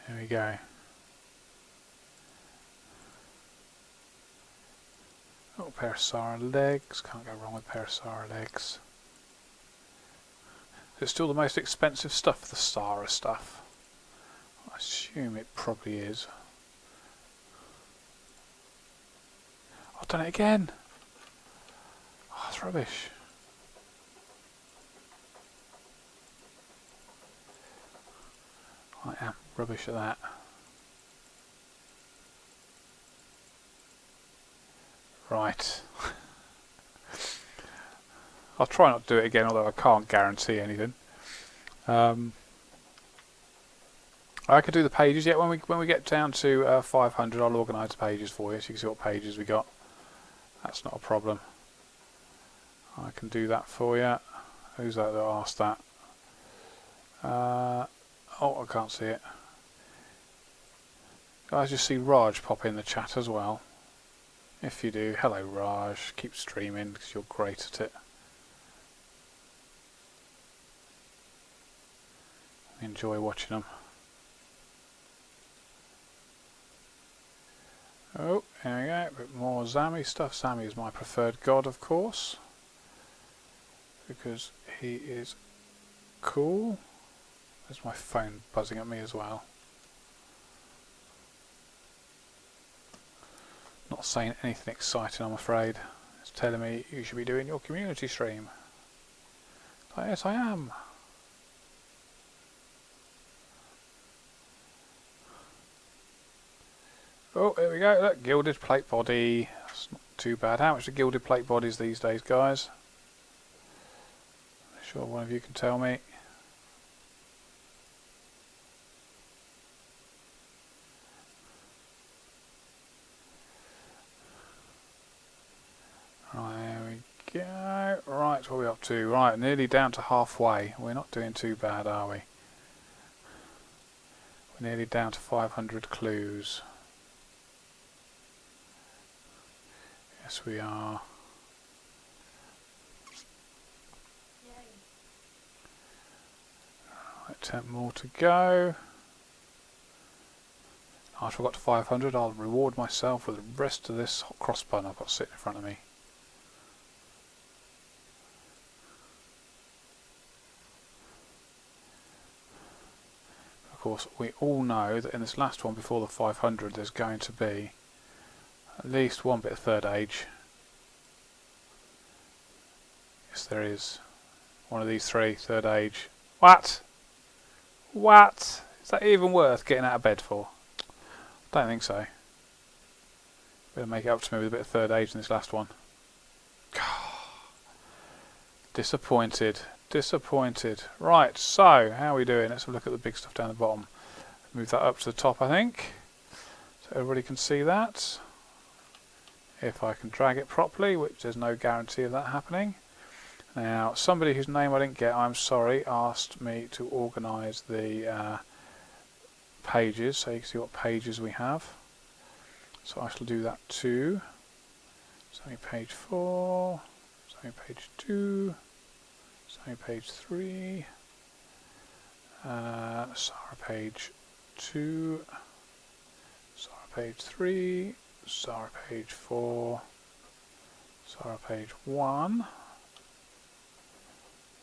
[SPEAKER 1] There we go. Oh, a pair of Sara legs. Can't go wrong with a pair of Sara legs. It's still the most expensive stuff, the Sara stuff. I assume it probably is. I've done it again. Oh, that's rubbish. I am rubbish at that. Right. I'll try not to do it again, although I can't guarantee anything. I could do the pages. Yeah, when we get down to 500, I'll organise the pages for you, so you can see what pages we got. That's not a problem. I can do that for you. Who's that asked that? Oh, I can't see it. Guys, just see Raj pop in the chat as well. If you do, hello Raj. Keep streaming because you're great at it. Enjoy watching them. Oh, there we go. A bit more Zami stuff. Zami is my preferred god, of course, because he is cool. There's my phone buzzing at me as well. Not saying anything exciting, I'm afraid. It's telling me you should be doing your community stream. Yes, I am. Oh, there we go. Look, gilded plate body. That's not too bad. How much are gilded plate bodies these days, guys? I'm sure one of you can tell me. Right, there we go. Right, what are we up to? Right, nearly down to halfway. We're not doing too bad, are we? We're nearly down to 500 clues. Yes, we are.
[SPEAKER 2] Yay.
[SPEAKER 1] Right, 10 more to go. After I got to 500, I'll reward myself with the rest of this hot cross bun I've got sitting in front of me. Of course, course, we all know that in this last one before the 500 there's going to be at least one bit of third age. Yes, there is. One of these three, third age. What? What? Is that even worth getting out of bed for? Don't think so. Better make it up to me with a bit of third age in this last one. Disappointed. Disappointed. Right, so how are we doing? Let's have a look at the big stuff down the bottom. Move that up to the top, I think. So everybody can see that. If I can drag it properly, which there's no guarantee of that happening. Now, somebody whose name I didn't get, I'm sorry, asked me to organise the pages, so you can see what pages we have. So I shall do that too. So page 4, so page 2, so page 3, Sarah page 2, Sarah page 3, Sarah page 4, Sarah page 1,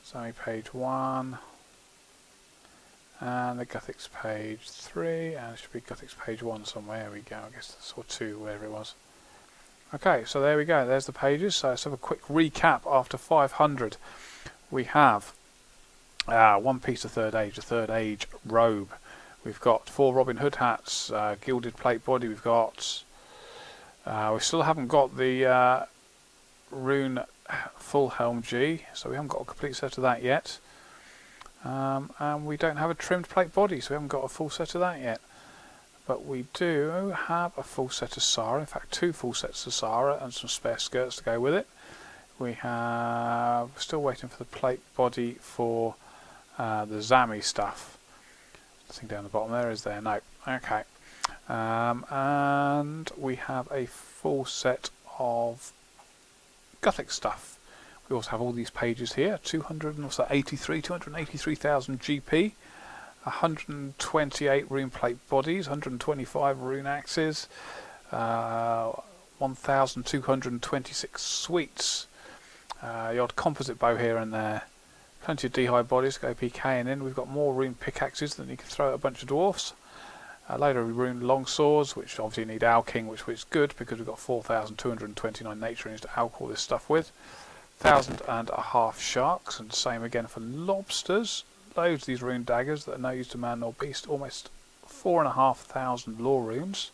[SPEAKER 1] Sammy page 1, and the Guthix page 3, and it should be Guthix page 1 somewhere. There we go, I guess that's, or 2, wherever it was. Okay, so there we go, there's the pages. So let's have a quick recap after 500. We have one piece of third age, a third age robe. We've got 4 Robin Hood hats, gilded plate body. We've got, we still haven't got the rune full helm G, so we haven't got a complete set of that yet. And we don't have a trimmed plate body, so we haven't got a full set of that yet. But we do have a full set of Sarah, in fact 2 full sets of Sarah and some spare skirts to go with it. We have, still waiting for the plate body for the Zami stuff. Nothing down the bottom there, is there? No. Okay. And we have a full set of Gothic stuff. We also have all these pages here, 283,000 GP, 128 rune plate bodies, 125 rune axes, 1,226 sweets, the odd composite bow here and there, plenty of D-high bodies to go PKing in. We've got more rune pickaxes than you can throw at a bunch of dwarfs. Later rune long swords, which obviously need alking, which is good because we've got 4,229 nature runes to alch all this stuff with. 1,500 sharks, and same again for lobsters. Loads of these rune daggers that are no use to man nor beast. Almost 4,500 lore runes.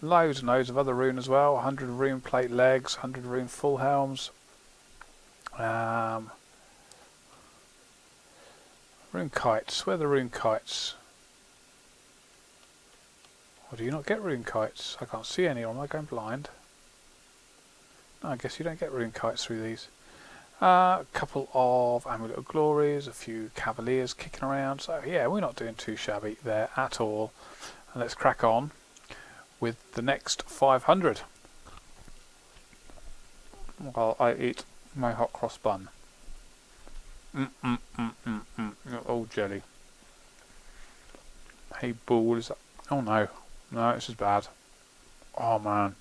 [SPEAKER 1] Loads and loads of other rune as well. 100 rune plate legs, 100 rune full helms. Rune kites. Where are the rune kites? Or do you not get rune kites? I can't see any, or am I going blind? No, I guess you don't get rune kites through these. A couple of Amulet of Glories, a few Cavaliers kicking around. So yeah, we're not doing too shabby there at all. And let's crack on with the next 500. While I eat my hot cross bun. Oh, jelly. Hey, ball, is that... Oh no. No, this is bad. Oh man.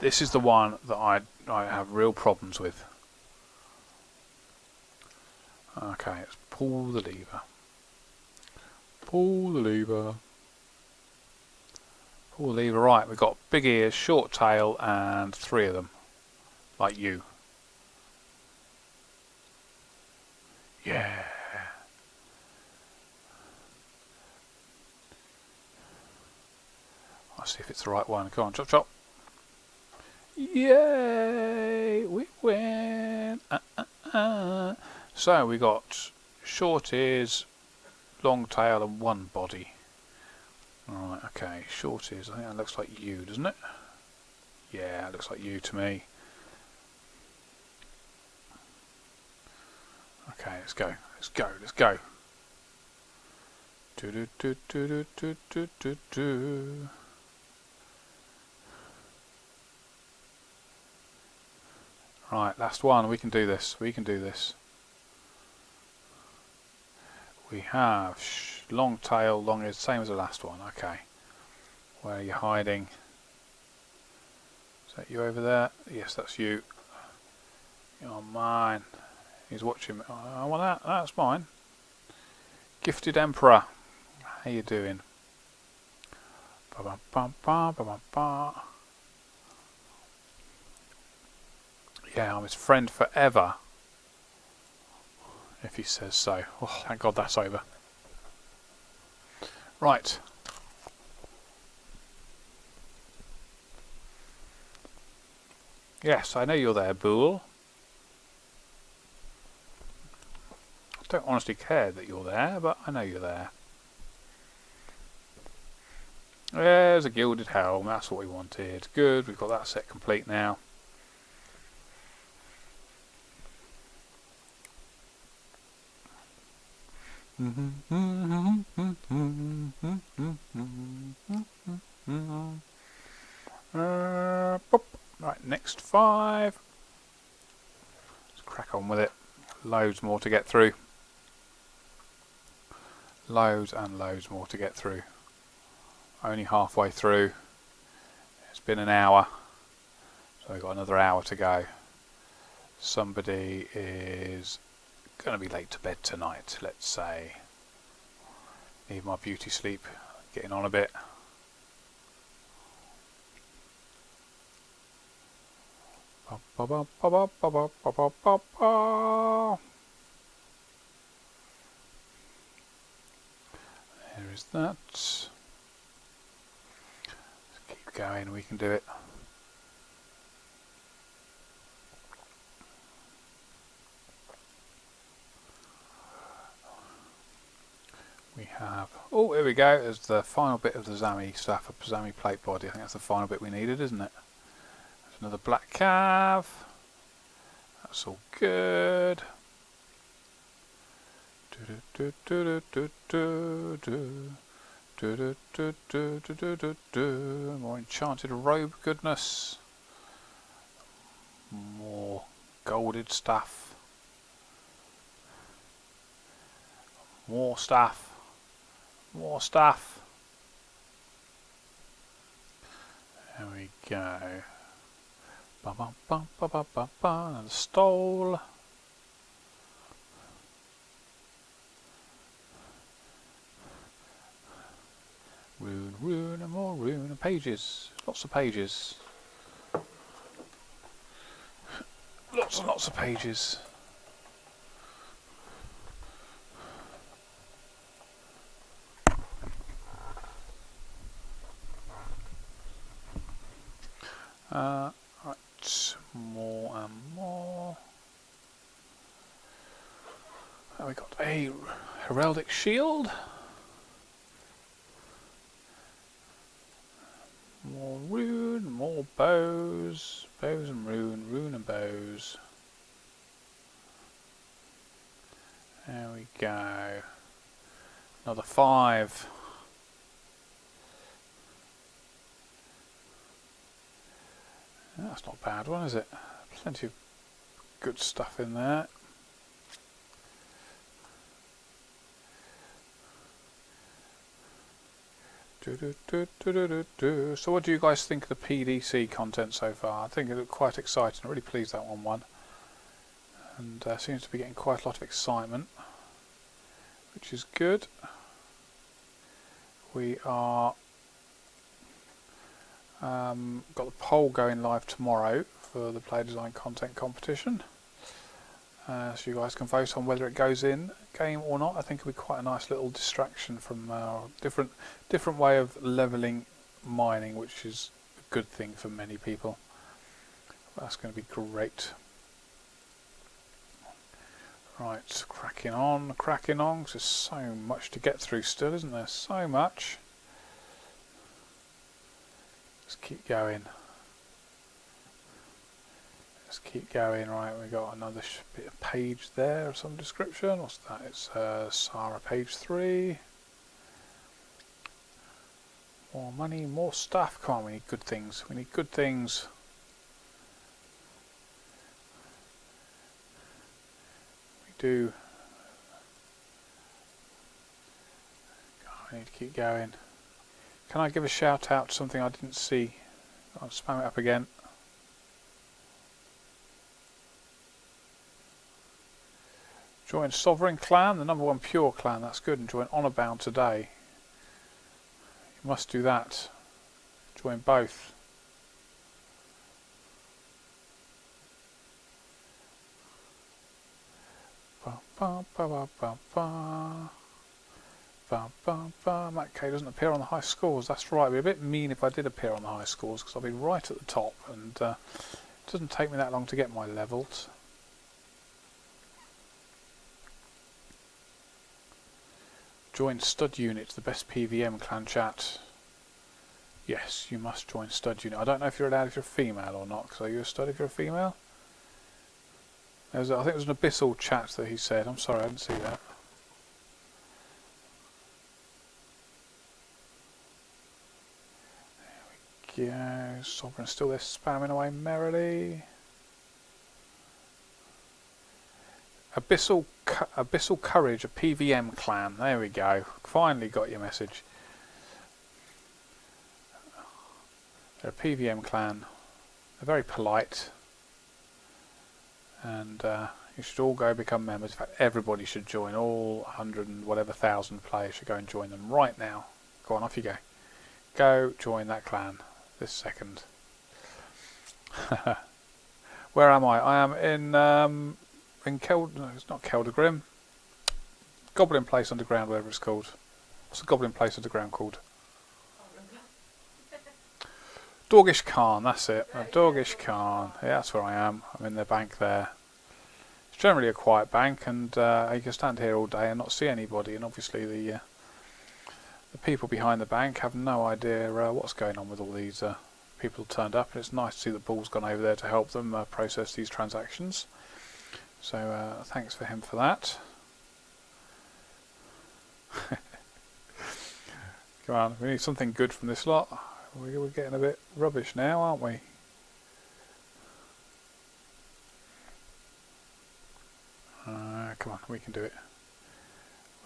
[SPEAKER 1] This is the one that I have real problems with. Okay, let's pull the lever. Pull the lever. Pull the lever. Right, we've got big ears, short tail, and 3 of them. Like you. Yeah. I'll see if it's the right one. Come on, chop chop. Yay! We win! So we got short ears, long tail, and 1 body. Right, okay, short ears. I think that looks like you, doesn't it? Yeah, it looks like you to me. Okay, let's go. Let's go. Let's go. Do do do do do do do do do. Right, last one. We can do this. We can do this. We have long tail, long ears, same as the last one. Okay. Where are you hiding? Is that you over there? Yes, that's you. You're mine. He's watching me. Oh, I want that. That's mine. Gifted Emperor, how you doing? Ba -ba -ba -ba -ba -ba -ba. Yeah, I'm his friend forever, if he says so. Oh, thank God that's over. Right. Yes, I know you're there, Boole. I don't honestly care that you're there, but I know you're there. There's a gilded helm, that's what we wanted. Good, we've got that set complete now. Right, next 5. Let's crack on with it. Loads more to get through. Loads and loads more to get through. Only halfway through. It's been an hour, so we've got another hour to go. Somebody is going to be late to bed tonight, let's say. Need my beauty sleep, getting on a bit. There is that. Let's keep going, we can do it. We have, oh, here we go, there's the final bit of the Zami stuff, a Zami plate body. I think that's the final bit we needed, isn't it? There's another black cav. That's all good. More enchanted robe goodness. More golded stuff. More stuff. More stuff. There we go. Ba -ba -ba -ba -ba -ba -ba. And stole. Rune, rune, and more rune, and pages. Lots of pages. Lots and lots of pages. Right, more and more. And we got a heraldic shield. More rune, more bows. Bows and rune, rune and bows. There we go. Another 5. That's not a bad one, is it? Plenty of good stuff in there. So what do you guys think of the PDC content so far? I think it looked quite exciting. I'm really pleased that one won. And seems to be getting quite a lot of excitement, which is good. We are got the poll going live tomorrow for the Play Design Content Competition. So you guys can vote on whether it goes in game or not. I think it'll be quite a nice little distraction from our different way of leveling mining, which is a good thing for many people. That's going to be great. Right, cracking on, cracking on. There's so much to get through still, isn't there? So much. Let's keep going. Let's keep going. Right, we got another bit of page there of some description. What's that? It's Sarah page 3. More money, more stuff. Come on, we need good things. We need good things. We do. I need to keep going. Can I give a shout out to something I didn't see? I'll spam it up again. Join Sovereign Clan, the #1 pure clan, that's good, and join Honourbound today. You must do that. Join both. Matt K doesn't appear on the high scores. That's right. It'd be a bit mean if I did appear on the high scores because I'll be right at the top, and it doesn't take me that long to get my levels. Join Stud Unit, the best PVM clan chat. Yes, you must join Stud Unit. I don't know if you're allowed if you're a female or not, because are you a stud if you're a female? I think it was an Abyssal chat that he said. I'm sorry, I didn't see that. There we go. Sovereign still there spamming away merrily. Abyssal Courage, a PVM clan. There we go. Finally got your message. They're a PVM clan. They're very polite. And you should all go become members. In fact, everybody should join. All 100 and whatever thousand players should go and join them right now. Go on, off you go. Go join that clan this second. Where am I? I am in no, it's not Keldagrim. Goblin Place Underground, whatever it's called. What's the Goblin Place Underground called? Dorgish Khan, that's it. Dorgish Khan. Yeah, that's where I am. I'm in their bank there. It's generally a quiet bank, and you can stand here all day and not see anybody. And obviously the people behind the bank have no idea what's going on with all these people turned up. And it's nice to see that Paul's gone over there to help them process these transactions. So thanks for him for that. Come on, we need something good from this lot. We're getting a bit rubbish now, aren't we? Come on, we can do it.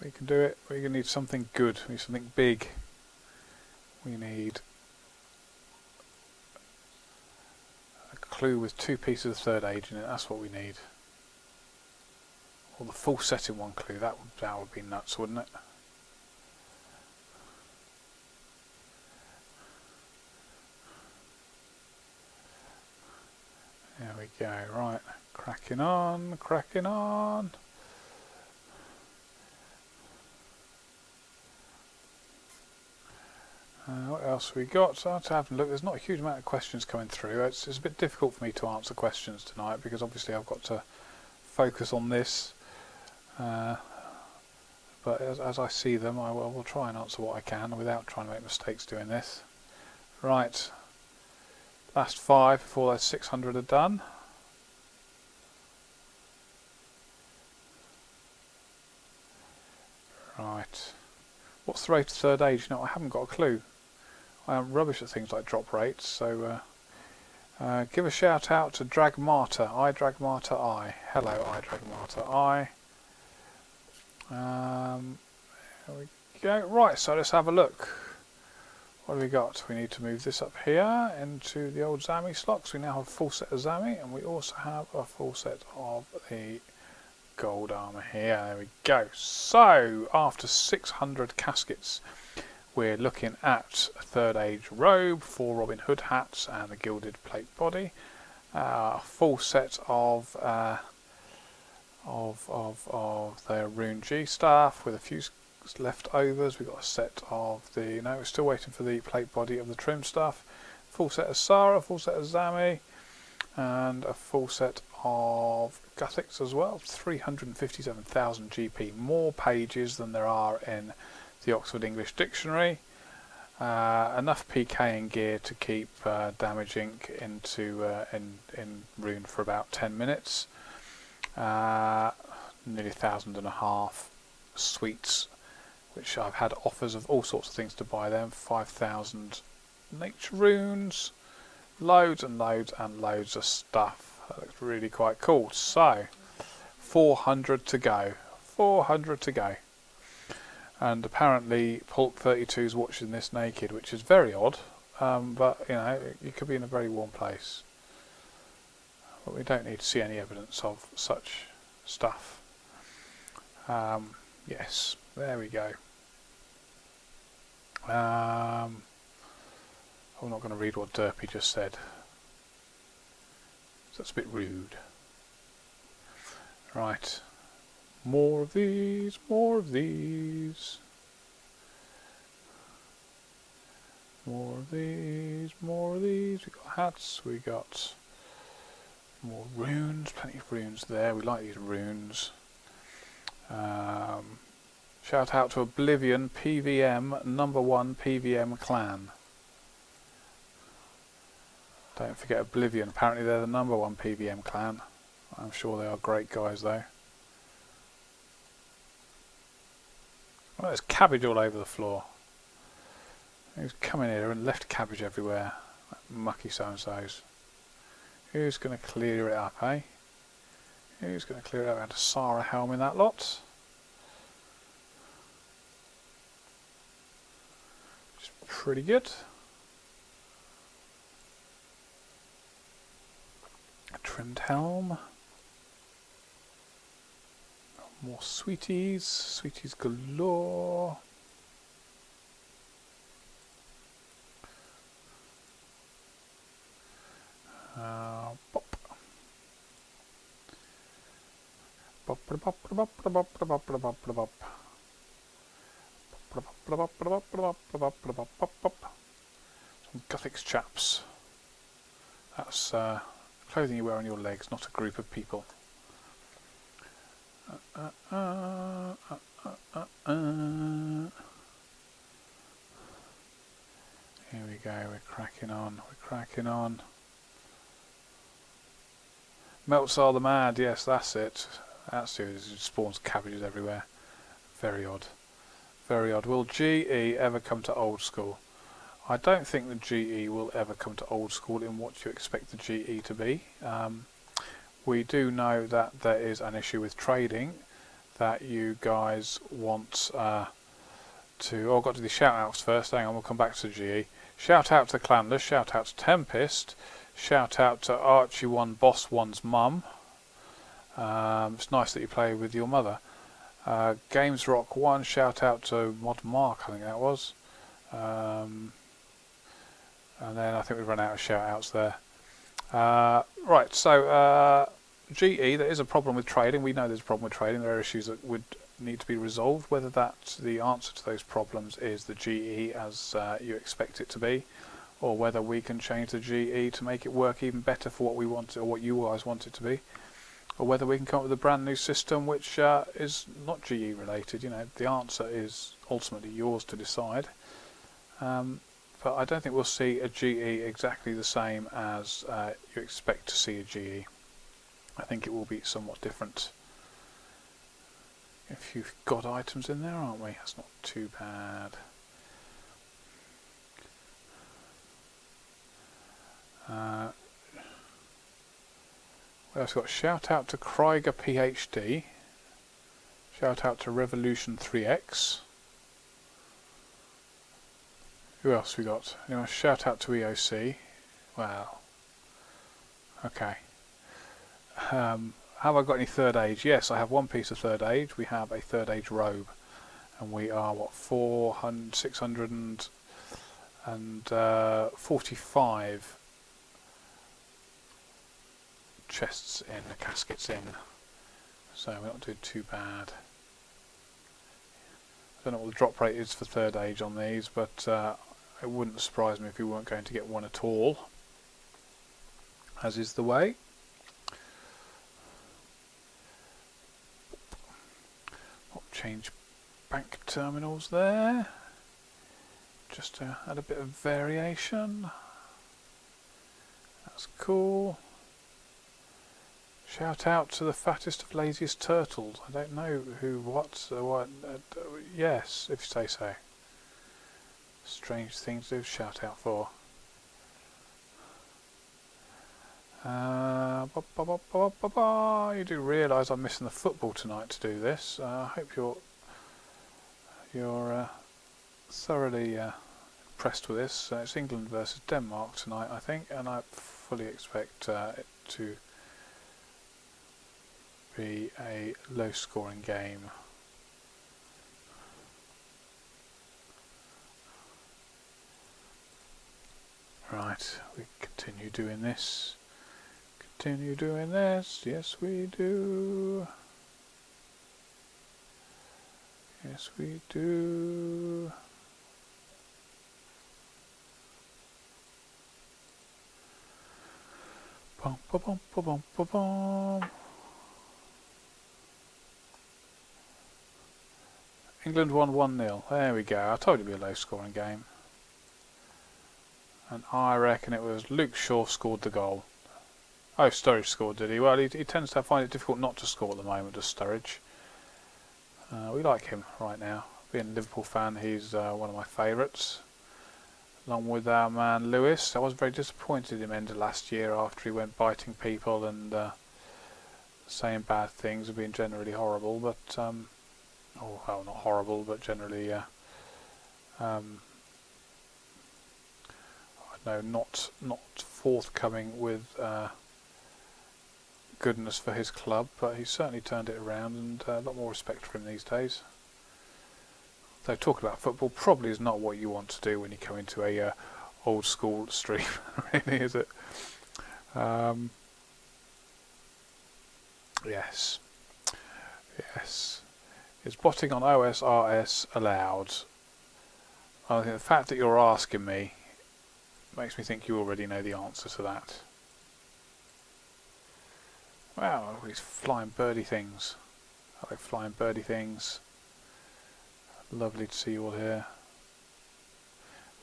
[SPEAKER 1] We can do it. We're going to need something good. We need something big. We need a clue with 2 pieces of third age in it. That's what we need. Or the full set in 1 clue. That would be nuts, wouldn't it? There we go, right, cracking on, cracking on. What else we got? So I have to have a look. There's not a huge amount of questions coming through. It's a bit difficult for me to answer questions tonight because obviously I've got to focus on this. But as I see them, I will try and answer what I can without trying to make mistakes doing this. Right. Last 5 before those 600 are done. Right. What's the rate of third age? No, I haven't got a clue. I am rubbish at things like drop rates, so give a shout out to Dragmata. Dragmata I. Hello, Dragmata I. There we go. Right, so let's have a look. What do we got? We need to move this up here into the old Zami slots. We now have a full set of Zami, and we also have a full set of the gold armour here. There we go. So, after 600 caskets, we're looking at a third age robe, 4 Robin Hood hats, and a gilded plate body. A full set of their Rune G staff with a few leftovers. We've got a set of the, no, we're still waiting for the plate body of the trim stuff. Full set of Sarah, full set of Zami, and a full set of Guthics as well. 357,000 GP, more pages than there are in the Oxford English Dictionary. Enough PKing gear to keep damage ink into in Rune for about 10 minutes. Nearly 1,500 sweets, which I've had offers of all sorts of things to buy them. 5,000 nature runes, loads and loads and loads of stuff. That looks really quite cool. So 400 to go. 400 to go. And apparently Pulp 32 is watching this naked, which is very odd, but you know, you could be in a very warm place. But we don't need to see any evidence of such stuff. Yes, there we go. I'm not going to read what Derpy just said. That's a bit rude. Right. More of these, more of these. More of these, more of these. We got hats, we got more runes, plenty of runes there. We like these runes. Shout out to Oblivion PVM, #1 PVM clan. Don't forget Oblivion, apparently they're the #1 PVM clan. I'm sure they are great guys though. Oh, there's cabbage all over the floor. Who's come in here and left cabbage everywhere? Mucky so-and-sos. Who's going to clear it up, eh? Who's going to clear it up? Had a Sarah helm in that lot. Which is pretty good. A trimmed helm. More sweeties. Sweeties galore. Pop. Pop, pop, pop, pop, pop, pop, pop, pop, pop. Some Gothic chaps. That's clothing you wear on your legs, not a group of people. Here we go, we're cracking on, we're cracking on. Melts are the mad, yes, that's it. That's it, it spawns cabbages everywhere. Very odd. Very odd. Will GE ever come to Old School? I don't think the GE will ever come to Old School in what you expect the GE to be. We do know that there is an issue with trading that you guys want to... Oh, I've got to do the shout outs first. Hang on, we'll come back to the GE. Shout out to Clanders, shout out to Tempest, shout out to Archie1 Boss 1's mum. It's nice that you play with your mother. Games Rock 1, shout out to Mod Mark, I think that was. And then I think we've run out of shout outs there. Right, so GE, there is a problem with trading. We know there's a problem with trading. There are issues that would need to be resolved. Whether that the answer to those problems is the GE as you expect it to be, or whether we can change the GE to make it work even better for what we want, or what you guys want it to be, or whether we can come up with a brand new system which is not GE related. You know, the answer is ultimately yours to decide. But I don't think we'll see a GE exactly the same as you expect to see a GE. I think it will be somewhat different. If you've got items in there, aren't we? That's not too bad. What else got? Shout out to Krieger PhD. Shout out to Revolution 3X. Who else we got? Anyway, shout out to EOC. Wow. Okay. Have I got any third age? Yes, I have one piece of third age. We have a third age robe, and we are what 645 chests in, caskets in. So we're not doing too bad. I don't know what the drop rate is for third age on these, but it wouldn't surprise me if we weren't going to get one at all, as is the way. Change bank terminals there, just to add a bit of variation. That's cool. Shout out to the fattest of laziest turtles. I don't know who, what, yes, if you say so. Strange thing to do shout out for. You do realise I'm missing the football tonight to do this. I hope you're thoroughly impressed with this. It's England versus Denmark tonight, I think, and I fully expect it to be a low-scoring game. Right, we continue doing this. Continue doing this. Yes, we do. Yes, we do. Bum, ba, bum, ba, bum, ba, bum. England won 1-0. There we go. I told you it'd be a low scoring game. And I reckon it was Luke Shaw scored the goal. Oh, Sturridge scored, did he? Well, he tends to find it difficult not to score at the moment, does Sturridge. We like him right now. Being a Liverpool fan, he's one of my favourites. Along with our man Lewis. I was very disappointed in him ended last year after he went biting people and saying bad things and being generally horrible. But, oh, well, not horrible, but generally, no, not forthcoming with goodness for his club, but he's certainly turned it around, and a lot more respect for him these days. Though talking about football probably is not what you want to do when you come into a old school stream, really, is it? Yes. Yes. Is botting on OSRS allowed? I think the fact that you're asking me makes me think you already know the answer to that. Wow, these flying birdie things. I like flying birdie things. Lovely to see you all here.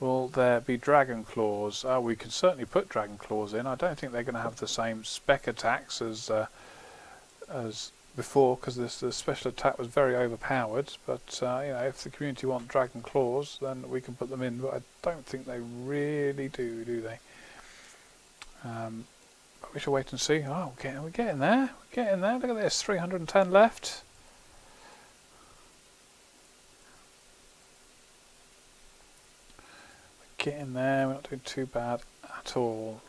[SPEAKER 1] Will there be dragon claws? We can certainly put dragon claws in. I don't think they're going to have the same spec attacks as before, because the special attack was very overpowered. But you know, if the community want dragon claws, then we can put them in. But I don't think they really do they? But we shall wait and see. Oh, we're getting there. We're getting there. Look at this, 310 left. We're getting there. We're not doing too bad at all.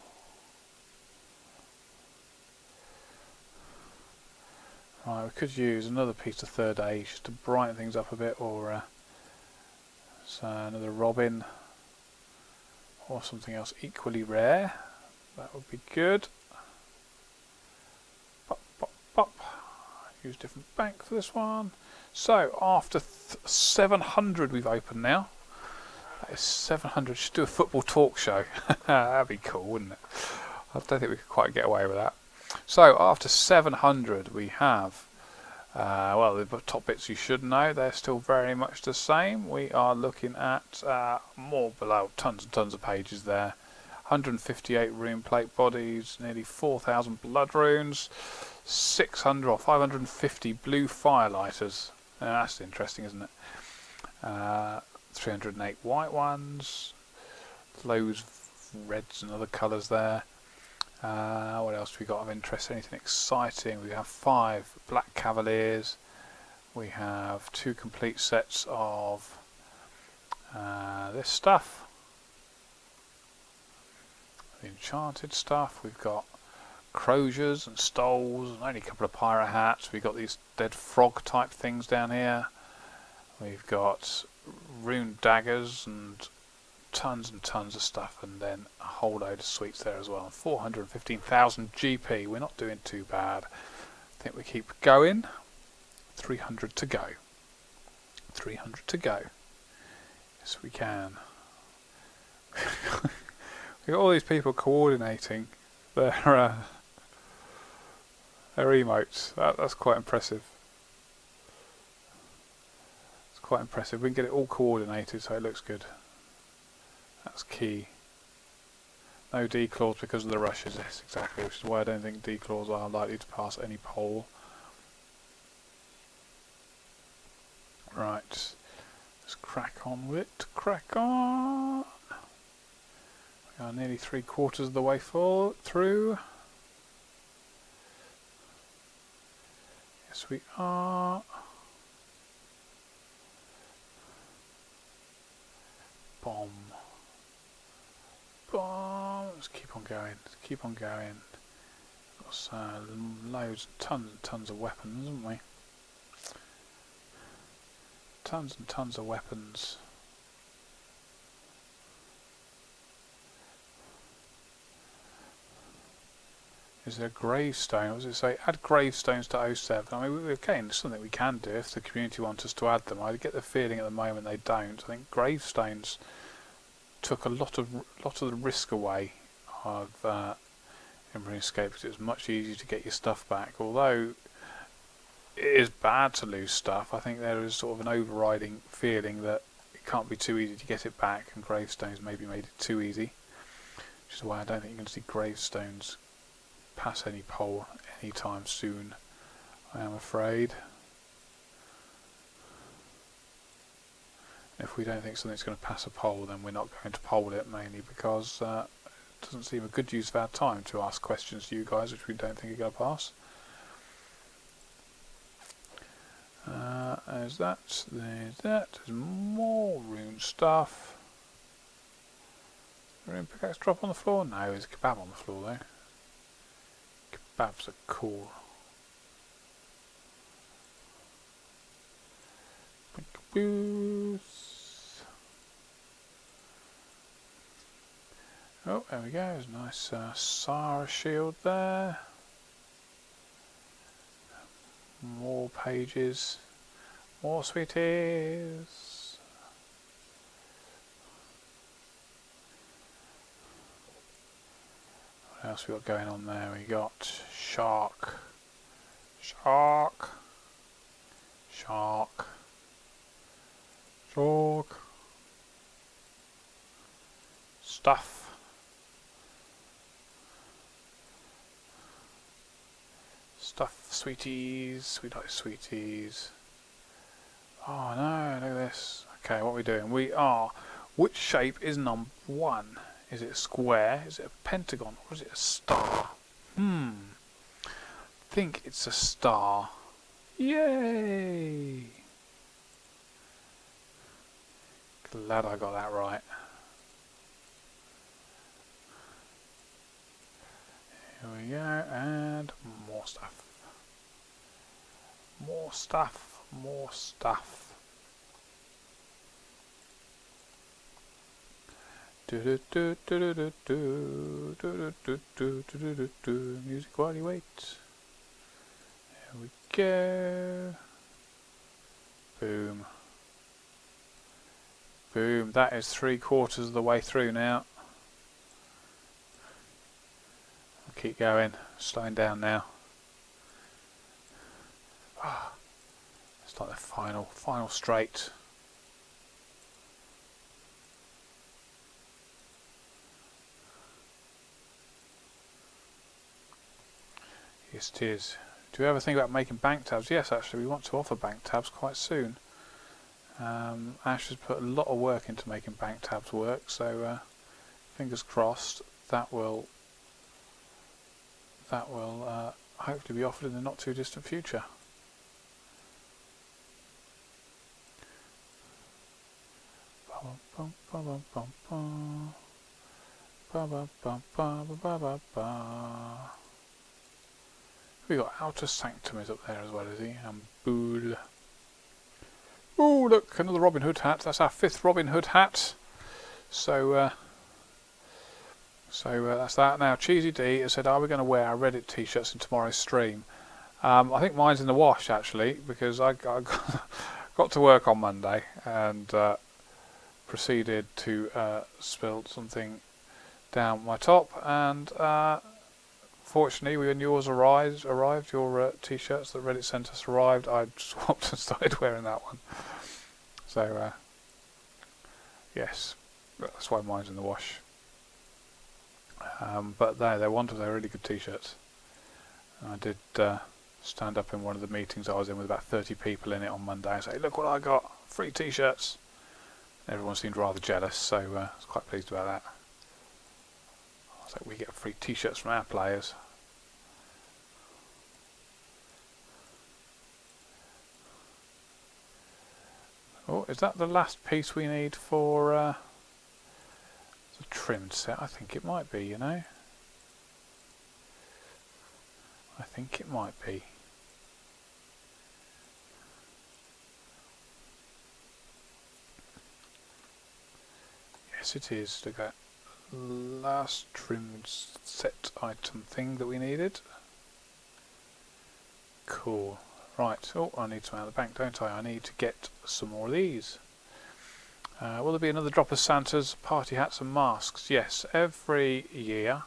[SPEAKER 1] Right, we could use another piece of third age just to brighten things up a bit, or so another robin, or something else equally rare. That would be good. Pop, pop, pop. Use a different bank for this one. So after 700 we've opened now. That is 700. Should do a football talk show. That'd be cool, wouldn't it? I don't think we could quite get away with that. So after 700 we have, well, the top bits you should know, they're still very much the same. We are looking at more below, tons and tons of pages there. 158 rune plate bodies, nearly 4,000 blood runes, 600 or 550 blue firelighters. That's interesting, isn't it? 308 white ones, loads of reds and other colours there. What else have we got of interest? Anything exciting? We have 5 black cavaliers. We have 2 complete sets of this stuff. The enchanted stuff. We've got croziers and stoles and only a couple of pirate hats. We've got these dead frog type things down here. We've got rune daggers and tons of stuff, and then a whole load of sweets there as well. 415,000 GP. We're not doing too bad. I think we keep going. 300 to go. 300 to go. Yes, we can. We've got all these people coordinating their emotes. That's quite impressive. It's quite impressive. We can get it all coordinated so it looks good. That's key. No declaws because of the rushes. Yes, exactly. Which is why I don't think declaws are likely to pass any poll. Right. Let's crack on with it. Crack on. We are nearly 3/4 of the way through. Yes, we are. Bomb. Bomb. Let's keep on going. Let's keep on going. Got loads, tons and tons of weapons, haven't we? Tons and tons of weapons. Is there a gravestone? What does it say? Add gravestones to 07. I mean, again, it's something we can do if the community wants us to add them. I get the feeling at the moment they don't. I think gravestones took a lot of the risk away of in RuneScape, because it's much easier to get your stuff back. Although it is bad to lose stuff, I think there is sort of an overriding feeling that it can't be too easy to get it back, and gravestones maybe made it too easy. Which is why I don't think you're going to see gravestones pass any poll anytime soon, I am afraid. If we don't think something's going to pass a poll, then we're not going to poll it, mainly because it doesn't seem a good use of our time to ask questions to you guys which we don't think are going to pass. There's that, there's more rune stuff. Rune pickaxe drop on the floor? No, there's a kebab on the floor though. Kebabs are cool. Oh, there we go. There's a nice Sarah shield there. More pages. More sweeties. What else we got going on there? We got shark. Shark. Shark. Shark. Stuff. Stuff, sweeties, we like sweeties. Oh no, look at this. Okay, what are we doing? We are, which shape is number 1? Is it a square? Is it a pentagon? Or is it a star? I think it's a star. Yay! Glad I got that right. Here we go, and more stuff. More stuff, more stuff. Music while you wait. There we go. Boom. Boom. That is 3/4 of the way through now. I'll keep going. Slowing down now. It's like the final straight. Yes, it is. Do you ever think about making bank tabs? Yes, actually, we want to offer bank tabs quite soon. Ash has put a lot of work into making bank tabs work, so fingers crossed that will hopefully be offered in the not too distant future. We got Outer Sanctum is up there as well, is he? And Bool. Oh, look, another Robin Hood hat. That's our 5th Robin Hood hat. So that's that. Now, Cheesy D has said, are we going to wear our Reddit t-shirts in tomorrow's stream? I think mine's in the wash, actually, because I got to work on Monday and proceeded to spill something down my top, and fortunately when yours arrived, your t-shirts that Reddit sent us arrived, I swapped and started wearing that one. So yes, that's why mine's in the wash. But they're wonderful. They're really good t-shirts. I did stand up in one of the meetings I was in with about 30 people in it on Monday and say, look what I got, free t-shirts. Everyone seemed rather jealous, so I was quite pleased about that. I was like, we get free t-shirts from our players. Oh, is that the last piece we need for the trimmed set? I think it might be, you know. I think it might be. Yes, it is. Look at last trimmed set item thing that we needed. Cool. Right, oh, I need some out of the bank, don't I? I need to get some more of these. Will there be another drop of Santas, party hats and masks? Yes, every year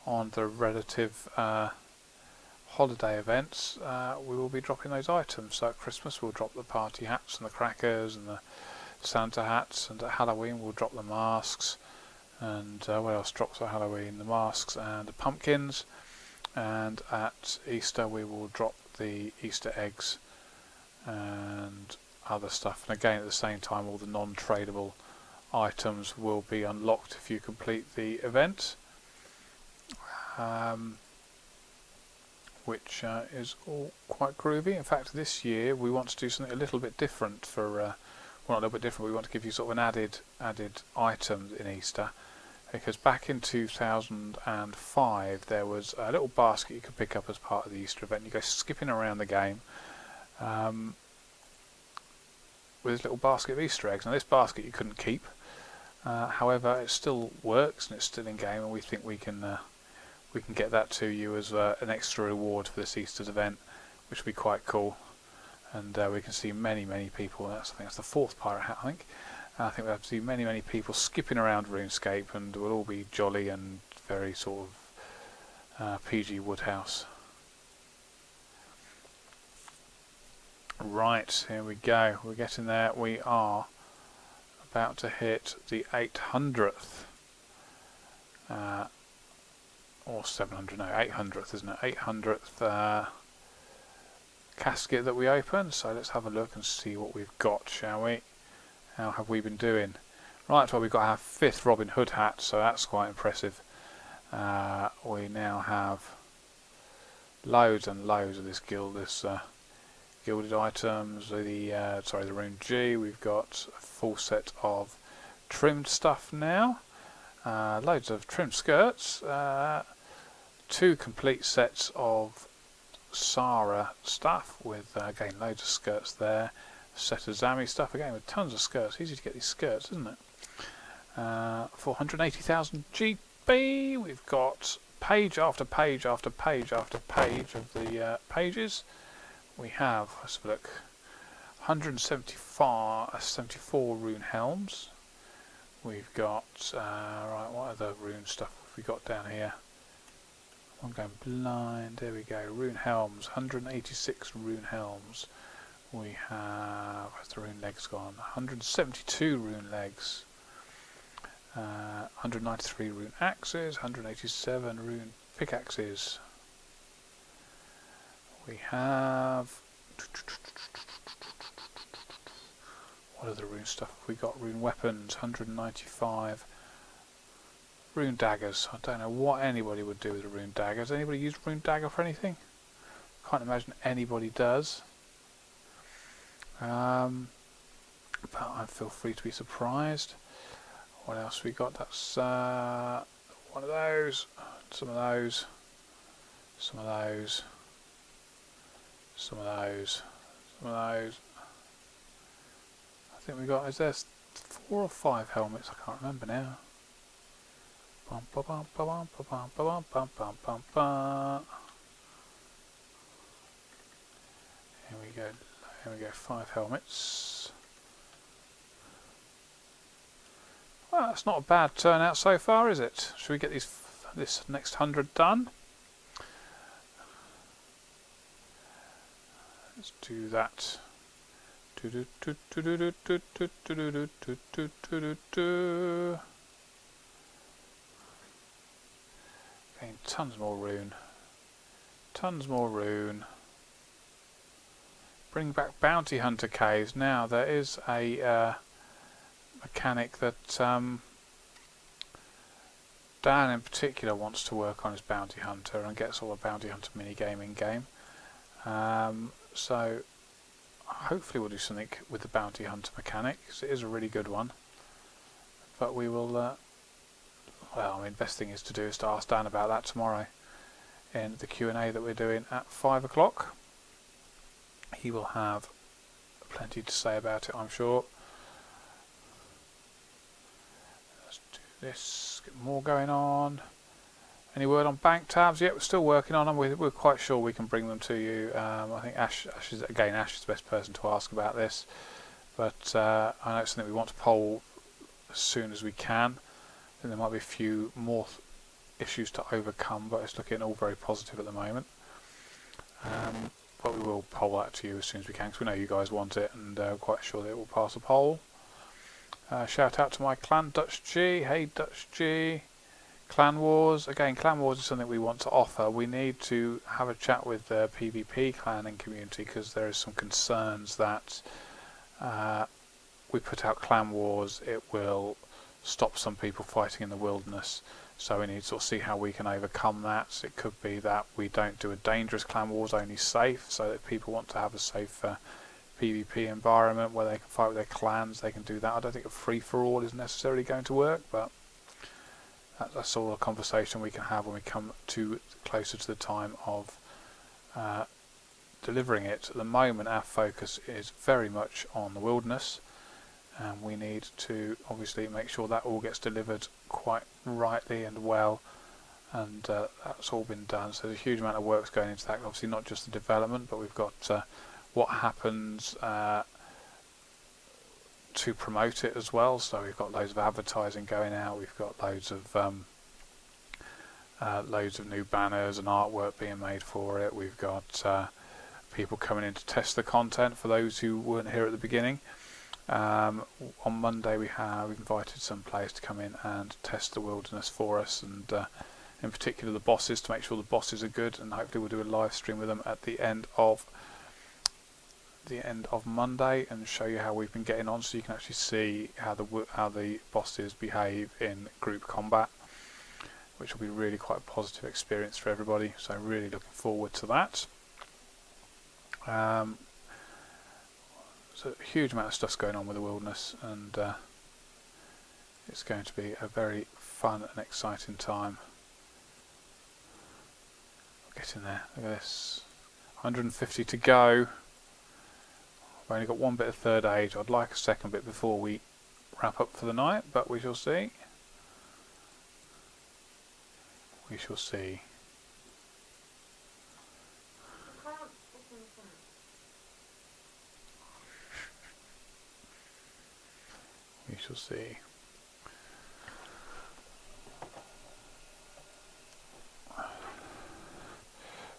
[SPEAKER 1] on the relative holiday events we will be dropping those items. So at Christmas we'll drop the party hats and the crackers and the Santa hats, and at Halloween we'll drop the masks, and what else drops at Halloween? The masks and the pumpkins, and at Easter we will drop the Easter eggs and other stuff. And again at the same time all the non-tradable items will be unlocked if you complete the event, which is all quite groovy. In fact this year we want to do something a little bit different for well, not a little bit different, we want to give you sort of an added item in Easter, because back in 2005 there was a little basket you could pick up as part of the Easter event. You go skipping around the game with this little basket of Easter eggs. Now this basket you couldn't keep, however it still works and it's still in game, and we think we can get that to you as an extra reward for this Easter's event, which will be quite cool. And we can see many people. I think that's the 4th pirate hat. I think we'll have to see many people skipping around RuneScape, and we'll all be jolly and very sort of PG Woodhouse. Right, here we go. We're getting there. We are about to hit the 800th. Or 700, no, 800th, isn't it? 800th casket that we open. So let's have a look and see what we've got, shall we? How have we been doing? Right, well, we've got our 5th Robin Hood hat, so that's quite impressive. We now have loads and loads of this gilded items. The Rune G. We've got a full set of trimmed stuff now. Loads of trimmed skirts. 2 complete sets of Sarah stuff with again loads of skirts there. A set of Zami stuff again with tons of skirts. Easy to get these skirts, isn't it? 480,000 GB. We've got page after page after page after page of the pages. We have, let's have a look, 174 rune helms. We've got right, what other rune stuff have we got down here? I'm going blind. There we go. Rune helms, 186 rune helms. We have, where's the rune legs gone? 172 rune legs. 193 rune axes. 187 rune pickaxes. We have, what other rune stuff have we got? Rune weapons, 195. Rune daggers. I don't know what anybody would do with the rune daggers. Anybody use rune dagger for anything? Can't imagine anybody does. But I feel free to be surprised. What else we got? That's one of those. Some of those. Some of those. Some of those. Some of those. I think we got, is there 4 or 5 helmets? I can't remember now. Bum, ba, bum, ba, bum, ba, bum, ba, bum, bum, bum, bum, bum. Here we go. Here we go. 5 helmets. Well, that's not a bad turnout so far, is it? Should we get this next 100 done? Let's do that. Again, tons more rune. Tons more rune. Bring back bounty hunter caves. Now there is a mechanic that Dan in particular wants to work on as bounty hunter and gets all the bounty hunter mini game in game. So hopefully we'll do something with the bounty hunter mechanic, because it is a really good one. But we will, well, I mean, best thing is to ask Dan about that tomorrow in the Q&A that we're doing at 5 o'clock. He will have plenty to say about it, I'm sure. Let's do this get more going on. Any word on bank tabs? Yeah, we're still working on them. We're quite sure we can bring them to you. I think Ash is the best person to ask about this. But I know it's something we want to poll as soon as we can. I think there might be a few more issues to overcome, but it's looking all very positive at the moment. But we will poll that to you as soon as we can, because we know you guys want it, and quite sure that it will pass a poll. Shout out to my clan, Dutch G. Hey, Dutch G. Clan Wars. Again, Clan Wars is something we want to offer. We need to have a chat with the PvP clanning community, because there is some concerns that we put out Clan Wars, it will stop some people fighting in the wilderness. So we need to sort of see how we can overcome that. It could be that we don't do a dangerous Clan Wars, only safe, so that if people want to have a safe PvP environment where they can fight with their clans, they can do that. I don't think a free-for-all is necessarily going to work, but that's all a conversation we can have when we come to closer to the time of delivering it. At the moment, our focus is very much on the wilderness, and we need to obviously make sure that all gets delivered quite rightly and well, and that's all been done. So there's a huge amount of work's going into that. Obviously not just the development, but we've got what happens to promote it as well. So we've got loads of advertising going out, we've got loads of new banners and artwork being made for it. We've got people coming in to test the content for those who weren't here at the beginning. On Monday we've invited some players to come in and test the wilderness for us, and in particular the bosses, to make sure the bosses are good, and hopefully we'll do a live stream with them at the end of Monday and show you how we've been getting on, so you can actually see how the bosses behave in group combat, which will be really quite a positive experience for everybody. So really looking forward to that. So a huge amount of stuff's going on with the wilderness, and it's going to be a very fun and exciting time. We'll get in there. Look at this, 150 to go. I've only got one bit of third age. I'd like a second bit before we wrap up for the night, but we shall see. We shall see. We shall see.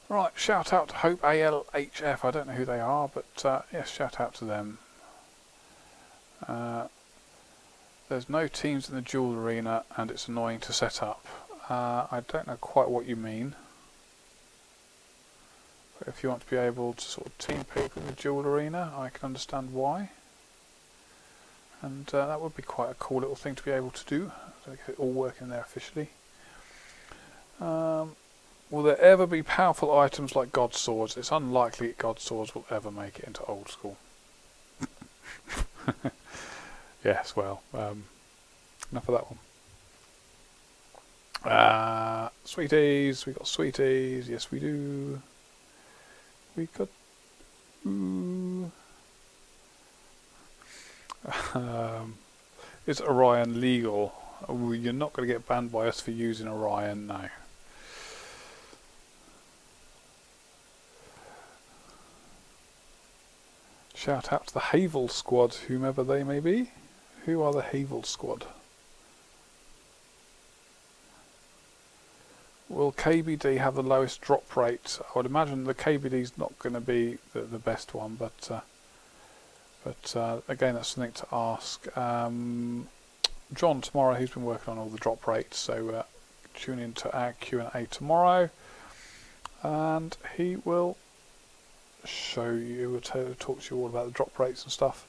[SPEAKER 1] Right, shout out to Hope ALHF. I don't know who they are, but yes, shout out to them. There's no teams in the duel arena, and it's annoying to set up. I don't know quite what you mean. But if you want to be able to sort of team people in the duel arena, I can understand why. And that would be quite a cool little thing to be able to do, so get it all working there officially. Will there ever be powerful items like God Swords? It's unlikely God Swords will ever make it into Old School. Yes, well, enough of that one. Sweeties, we got sweeties. Yes, we do. We got. Is Orion legal? Oh, you're not going to get banned by us for using Orion, no. Shout out to the Havel squad, whomever they may be. Who are the Havel squad? Will KBD have the lowest drop rate? I would imagine the KBD is not going to be the best one, but again, that's something to ask John tomorrow, who's been working on all the drop rates. So tune in to our Q&A tomorrow, and he will show you, talk to you all about the drop rates and stuff.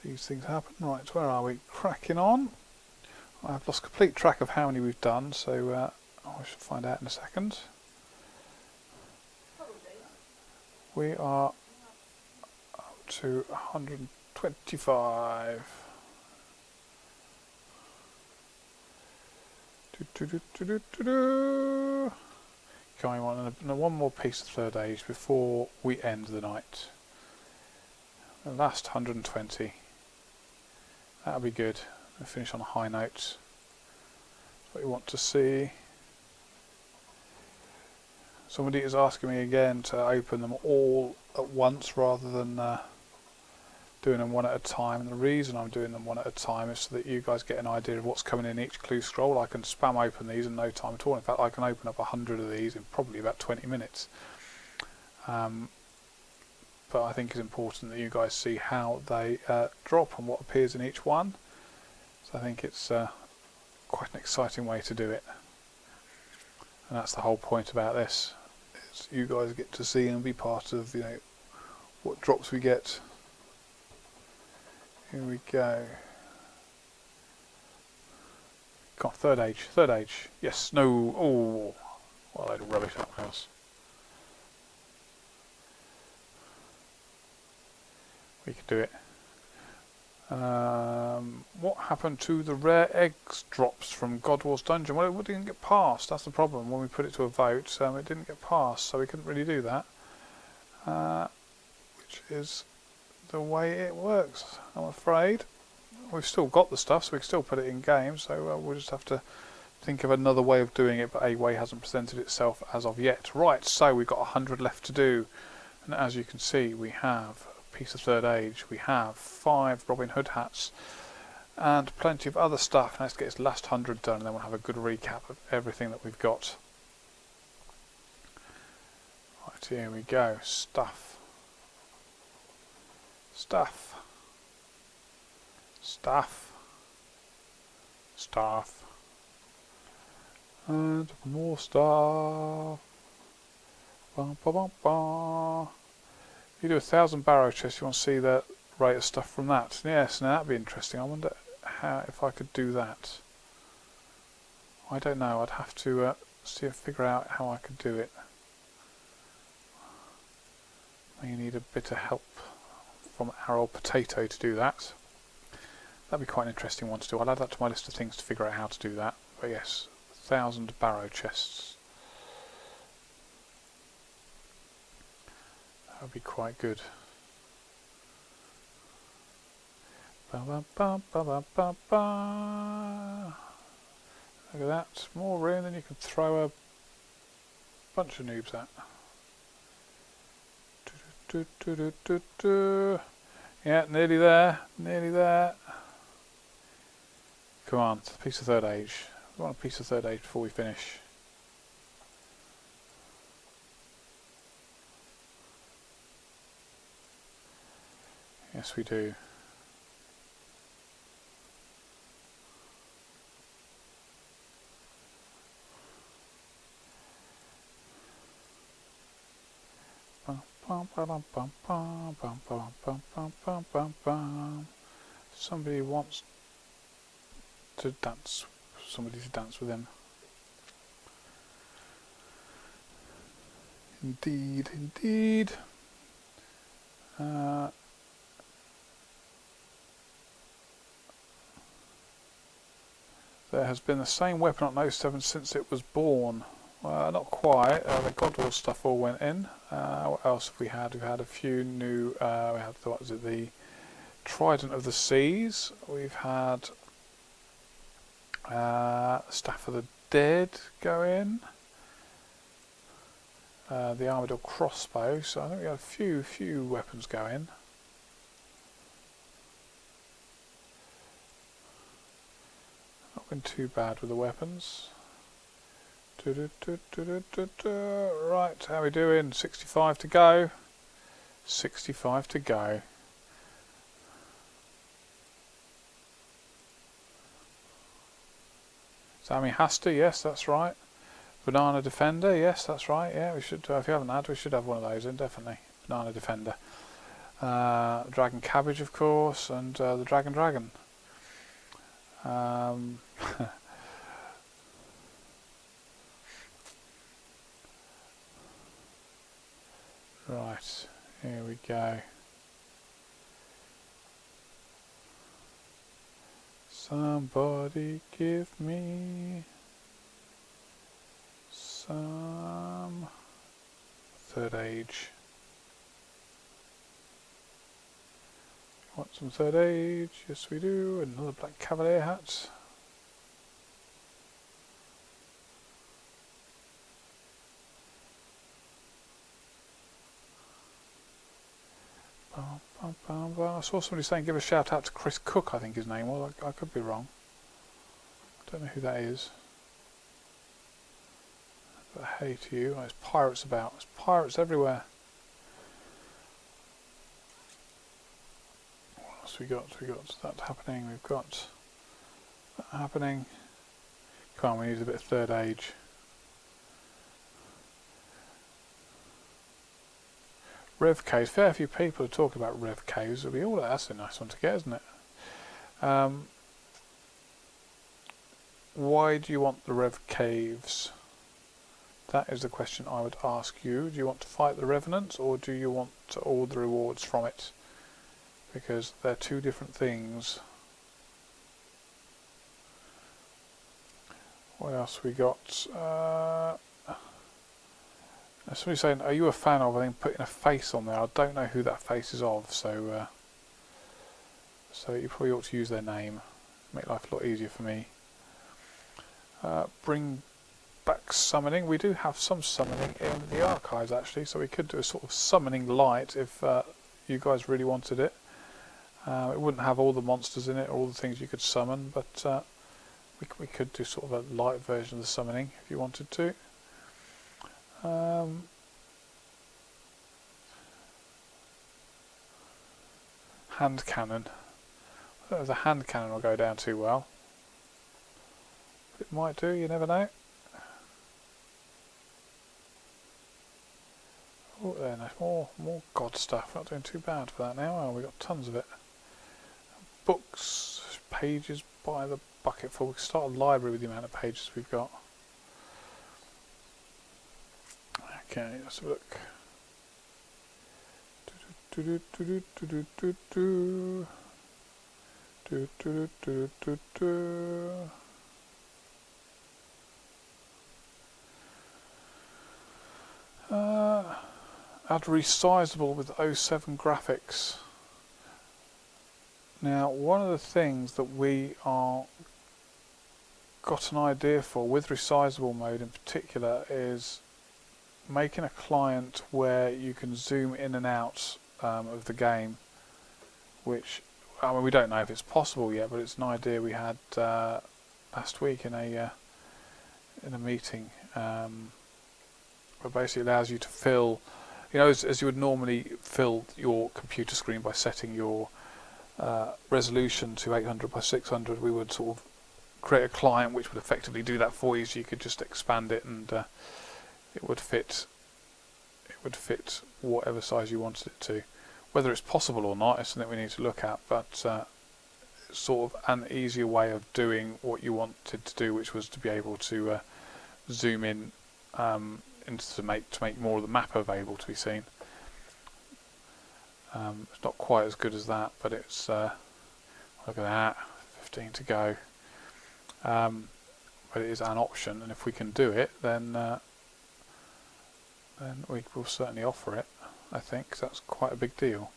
[SPEAKER 1] These things happen. Right, where are we? Cracking on. I've lost complete track of how many we've done, so I should find out in a second. We are up to 125. Going on, and one more piece of third age before we end the night. The last 120. That'll be good. We'll finish on a high note. That's what you want to see. Somebody is asking me again to open them all at once rather than doing them one at a time. And the reason I'm doing them one at a time is so that you guys get an idea of what's coming in each clue scroll. I can spam open these in no time at all. In fact, I can open up 100 of these in probably about 20 minutes. But I think it's important that you guys see how they drop and what appears in each one. So I think it's quite an exciting way to do it. And that's the whole point about this. Is you guys get to see and be part of, you know, what drops we get. Here we go. Come on, third age. Yes, no, oh, what a load of rubbish that was. We can do it. What happened to the rare eggs drops from God Wars Dungeon? Well, it didn't get passed. That's the problem. When we put it to a vote, it didn't get passed, so we couldn't really do that. Which is the way it works, I'm afraid. We've still got the stuff, so we can still put it in game, so we'll just have to think of another way of doing it, but a way hasn't presented itself as of yet. Right, so we've got 100 left to do, and as you can see, we have a piece of third age, we have 5 Robin Hood hats, and plenty of other stuff. Now let's get this last 100 done, and then we'll have a good recap of everything that we've got. Right, here we go. Stuff. And more stuff. Bum, ba, bum, ba. If you do 1,000 barrow chests, you want to see the rate of stuff from that. Yes, now that'd be interesting. I wonder if I could do that. I don't know. I'd have to figure out how I could do it. You need a bit of help from our old potato to do that. That'd be quite an interesting one to do. I'll add that to my list of things to figure out how to do that. But yes, 1,000 barrow chests. That would be quite good. Ba, ba, ba, ba, ba, ba, ba. Look at that. More rune than you can throw a bunch of noobs at. Do, do, do, do, do. Yeah, nearly there. Nearly there. Come on, it's a piece of third age. We want a piece of third age before we finish. Yes, we do. Somebody wants to dance. Somebody to dance with him. Indeed, indeed. There has been the same weapon on 07 since it was born. Not quite. The God Wars stuff all went in. What else have we had? We've had a few new. We had what was it? The Trident of the Seas. We've had Staff of the Dead go in. The Armadillo crossbow. So I think we had a few weapons go in. Not been too bad with the weapons. Right, how are we doing? 65 to go. 65 to go. Sammy Hasta, yes, that's right. Banana Defender, yes, that's right. Yeah, we should. If you haven't had, we should have one of those in, definitely. Banana Defender. Dragon Cabbage, of course, and the Dragon. Right, here we go. Somebody give me some third age. Want some third age? Yes we do. Another black cavalier hat. I saw somebody saying give a shout out to Chris Cook, I think his name was. I could be wrong. I don't know who that is. But hey to you. Oh, there's pirates about. There's pirates everywhere. What else we got? We got that happening. We've got that happening. Come on, we need a bit of third age. Rev caves. Fair few people are talking about rev caves. It'll be all that's a nice one to get, isn't it? Why do you want the rev caves? That is the question I would ask you. Do you want to fight the revenants, or do you want all the rewards from it? Because they're two different things. What else we got? Somebody's saying, are you a fan of, I think, putting a face on there? I don't know who that face is of, so so you probably ought to use their name. Make life a lot easier for me. Bring back summoning. We do have some summoning in the archives, actually, so we could do a sort of summoning light if you guys really wanted it. It wouldn't have all the monsters in it, or all the things you could summon, but we could do sort of a light version of the summoning if you wanted to. Hand cannon. I don't know if the hand cannon will go down too well. But it might do, you never know. Oh, there, no, more god stuff. Not doing too bad for that now. Oh, we've got tons of it. Books, pages by the bucketful. We can start a library with the amount of pages we've got. Okay, let's have a look. Add resizable with 07 graphics. Now, one of the things that we are got an idea for with resizable mode in particular is making a client where you can zoom in and out of the game, which, I mean, we don't know if it's possible yet, but it's an idea we had last week in a meeting, where basically allows you to fill, you know, as you would normally fill your computer screen by setting your resolution to 800 by 600, we would sort of create a client which would effectively do that for you, so you could just expand it and it would fit whatever size you wanted it to. Whether it's possible or not is something we need to look at, but it's sort of an easier way of doing what you wanted to do, which was to be able to zoom in to make more of the map available to be seen. It's not quite as good as that, but it's look at that, 15 to go. But it is an option, and if we can do it, then we will certainly offer it, I think, 'cause that's quite a big deal.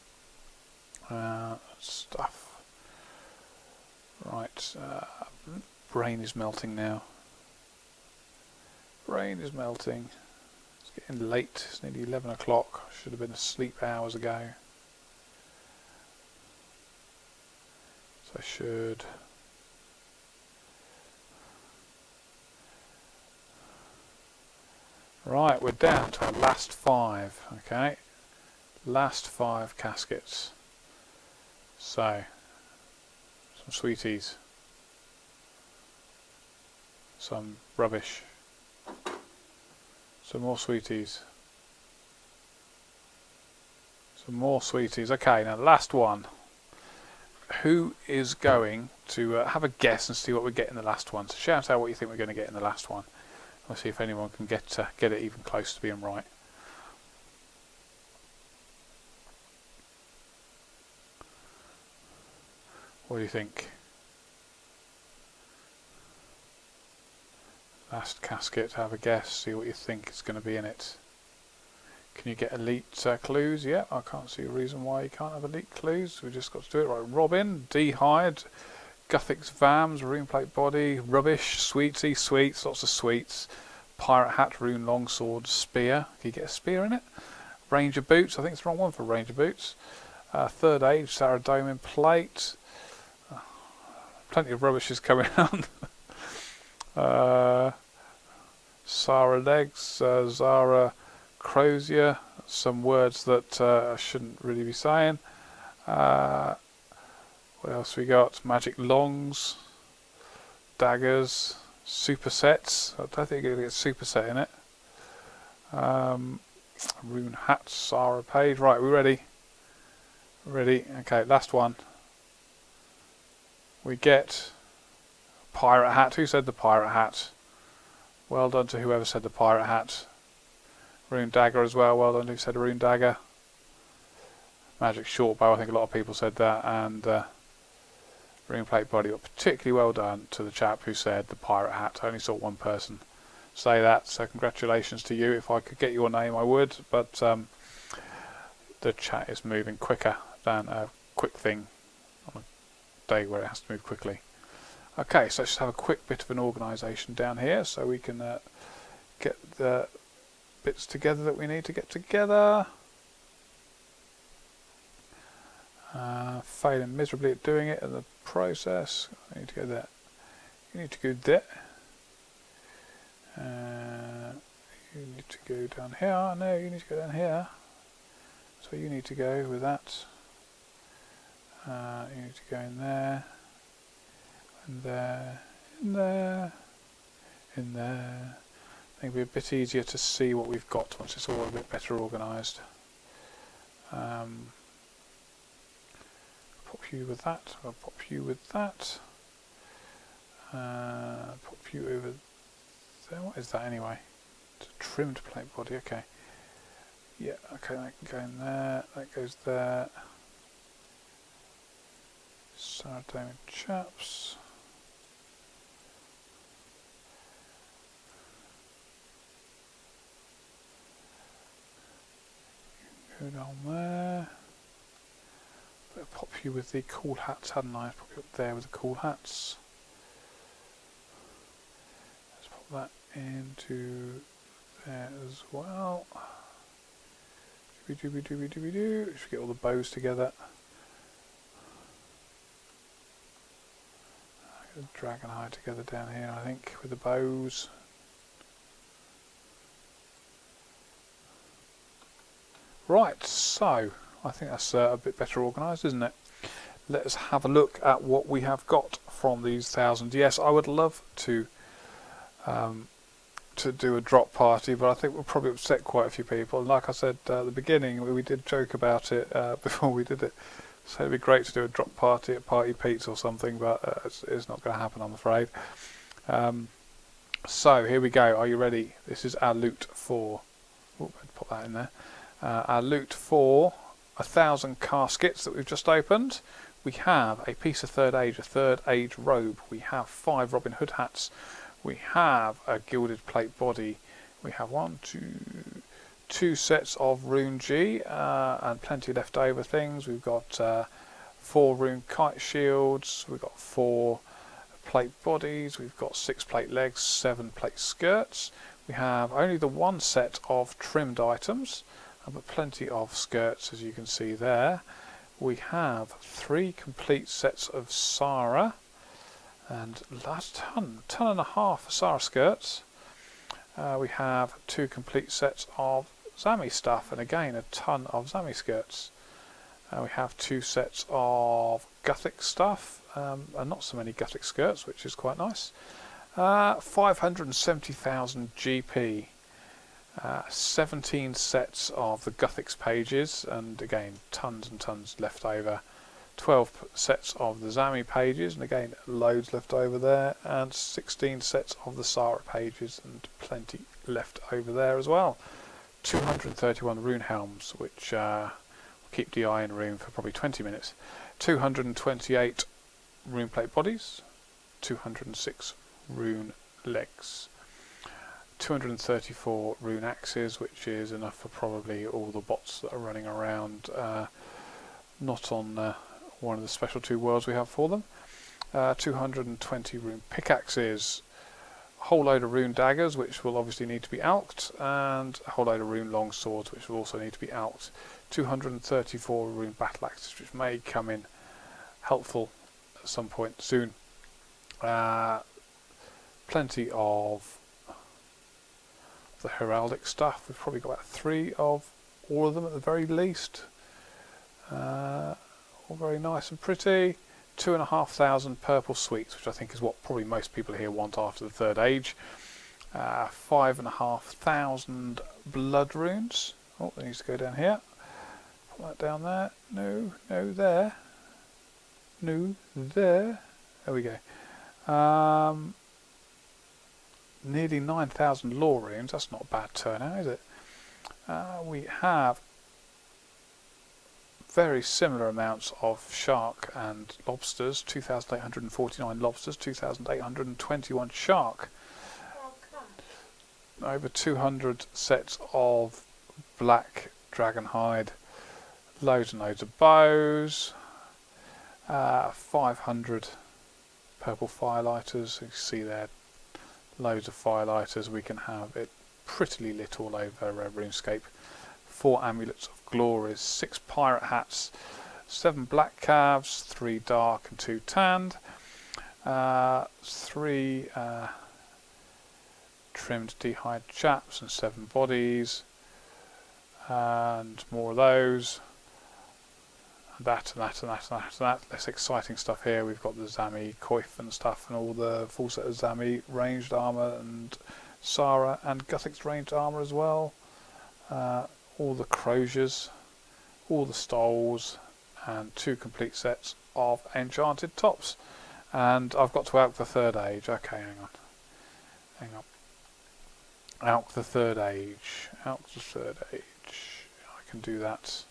[SPEAKER 1] Stuff. Right, brain is melting now. Brain is melting. It's getting late, it's nearly 11 o'clock. Should have been asleep hours ago. So I should... Right, we're down to our last 5, okay? Last 5 caskets. So, some sweeties. Some rubbish. Some more sweeties. Some more sweeties. Okay, now the last one. Who is going to have a guess and see what we get in the last one? So shout out what you think we're going to get in the last one. We'll see if anyone can get it even close to being right. What do you think? Last casket, have a guess, see what you think is going to be in it. Can you get elite clues? Yeah, I can't see a reason why you can't have elite clues. We've just got to do it. Right, Robin, D-Hide, Guthix Vams, Rune Plate Body, Rubbish, Sweetsy, Sweets, lots of sweets, Pirate Hat, Rune Longsword, Spear. Can you get a spear in it? Ranger Boots, I think it's the wrong one for Ranger Boots. Third Age, Saradomin Plate. Plenty of rubbish is coming on. Sarah Legs, Zara Crozier, some words that I shouldn't really be saying. What else we got? Magic Longs, Daggers, Supersets. I don't think you're going to get Superset in it. Rune Hat, Sarah Page. Right, we ready? Ready? Okay, last one. We get Pirate Hat. Who said the Pirate Hat? Well done to whoever said the Pirate Hat. Rune Dagger as well. Well done who said Rune Dagger. Magic Shortbow. I think a lot of people said that. And Rune Plate Body. But particularly well done to the chap who said the Pirate Hat. I only saw one person say that. So congratulations to you. If I could get your name, I would. But the chat is moving quicker than a quick thing on a day where it has to move quickly. Okay, so let's just have a quick bit of an organisation down here so we can get the bits together that we need to get together. Failing miserably at doing it in the process. I need to go there. You need to go there. You need to go down here. No, you need to go down here. So you need to go with that. You need to go in there. In there, in there, in there. I think it'll be a bit easier to see what we've got once it's all a bit better organised. Pop you with that, I'll pop you with that. Pop you over there. What is that anyway? It's a trimmed plate body, okay. Yeah, okay, that can go in there, that goes there. Saradomin chaps. Go down there. Better pop you with the cool hats, hadn't I? Pop you up there with the cool hats. Let's pop that into there as well. Dooby dooby dooby dooby doo. Should get all the bows together. Get the dragon hide together down here, I think, with the bows. Right, so I think that's a bit better organised, isn't it? Let's have a look at what we have got from these 1,000. Yes, I would love to do a drop party, but I think we'll probably upset quite a few people. And like I said at the beginning, we did joke about it before we did it. So it'd be great to do a drop party at Party Pete's or something, but it's not going to happen, I'm afraid. So here we go. Are you ready? This is our loot for. Oh, pop that in there. Our loot for 1,000 caskets that we've just opened. We have a piece of third age, a third age robe. We have 5 Robin Hood hats. We have a gilded plate body. We have 2 sets of Rune G and plenty left over things. We've got 4 Rune Kite shields. We've got 4 plate bodies. We've got 6 plate legs, 7 plate skirts. We have only the 1 set of trimmed items, but plenty of skirts, as you can see there. We have 3 complete sets of Sarah, and last ton and a half of Sarah skirts. We have 2 complete sets of Zami stuff, and again a ton of Zami skirts. We have 2 sets of Guthix stuff, and not so many Guthix skirts, which is quite nice. 570,000 GP. 17 sets of the Guthix pages, and again tons and tons left over. 12 sets of the Zami pages, and again loads left over there, and 16 sets of the Sarah pages, and plenty left over there as well. 231 rune helms, which will keep DI in room for probably 20 minutes. 228 rune plate bodies, 206 rune legs. 234 rune axes, which is enough for probably all the bots that are running around, not on one of the special 2 worlds we have for them. 220 rune pickaxes, a whole load of rune daggers, which will obviously need to be alked, and a whole load of rune long swords, which will also need to be alked. 234 rune battle axes, which may come in helpful at some point soon. Plenty of the heraldic stuff. We've probably got about 3 of all of them at the very least. All very nice and pretty. 2,500 purple sweets, which I think is what probably most people here want after the 3rd age. 5,500 blood runes. Oh, that needs to go down here. Put that down there. No, no, there. No, there. There we go. Nearly 9,000 lore runes. That's not a bad turnout, is it? We have very similar amounts of shark and lobsters. 2,849 lobsters, 2,821 shark.
[SPEAKER 2] Oh, come.
[SPEAKER 1] Over 200 sets of black dragon hide. Loads and loads of bows. 500 purple firelighters. You can see there, loads of firelighters. We can have it prettily lit all over RuneScape. 4 amulets of glories, 6 pirate hats, 7 black calves, 3 dark and 2 tanned, 3 trimmed d'hide chaps and 7 bodies, and more of those. That and that and that and that and that. Less exciting stuff here. We've got the Zami coif and stuff, and all the full set of Zami ranged armour, and Sara and Guthix ranged armour as well. All the croziers, all the stoles, and 2 complete sets of enchanted tops. And I've got to alk the 3rd age. Okay, hang on. Alk the 3rd age. Alk the 3rd age. I can do that.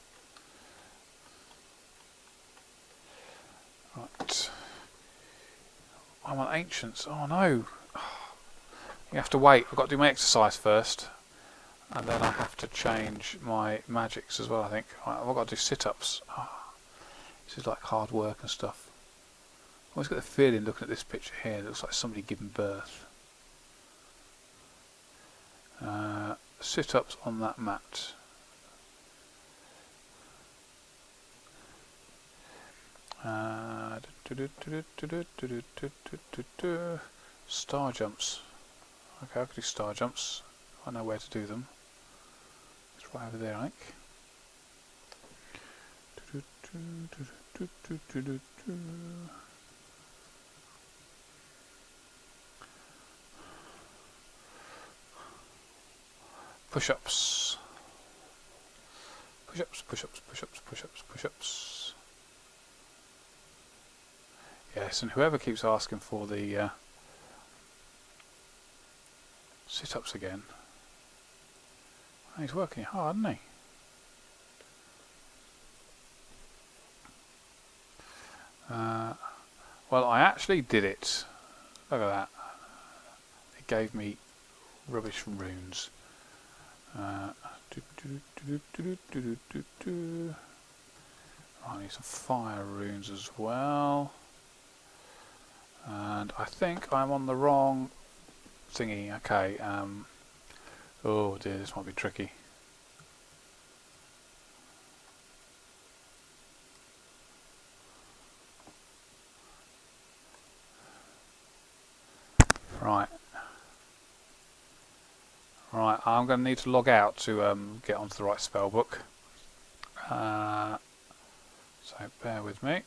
[SPEAKER 1] Right. I'm on ancients. Oh no. You have to wait. I've got to do my exercise first. And then I have to change my magics as well, I think. Right, I've got to do sit-ups. Oh, this is like hard work and stuff. I always get the feeling, looking at this picture here, it looks like somebody giving birth. Sit-ups on that mat. Star jumps. Okay, I can do star jumps. I know where to do them. It's right over there, I think. Push-ups. Push-ups, push-ups, push-ups, push-ups, push-ups. Yes, and whoever keeps asking for the sit-ups again, he's working hard, isn't he? Well, I actually did it. Look at that. It gave me rubbish runes. I need some fire runes as well. And I think I'm on the wrong thingy. Okay. Oh dear, this might be tricky. Right. Right, I'm going to need to log out to get onto the right spell book. So bear with me.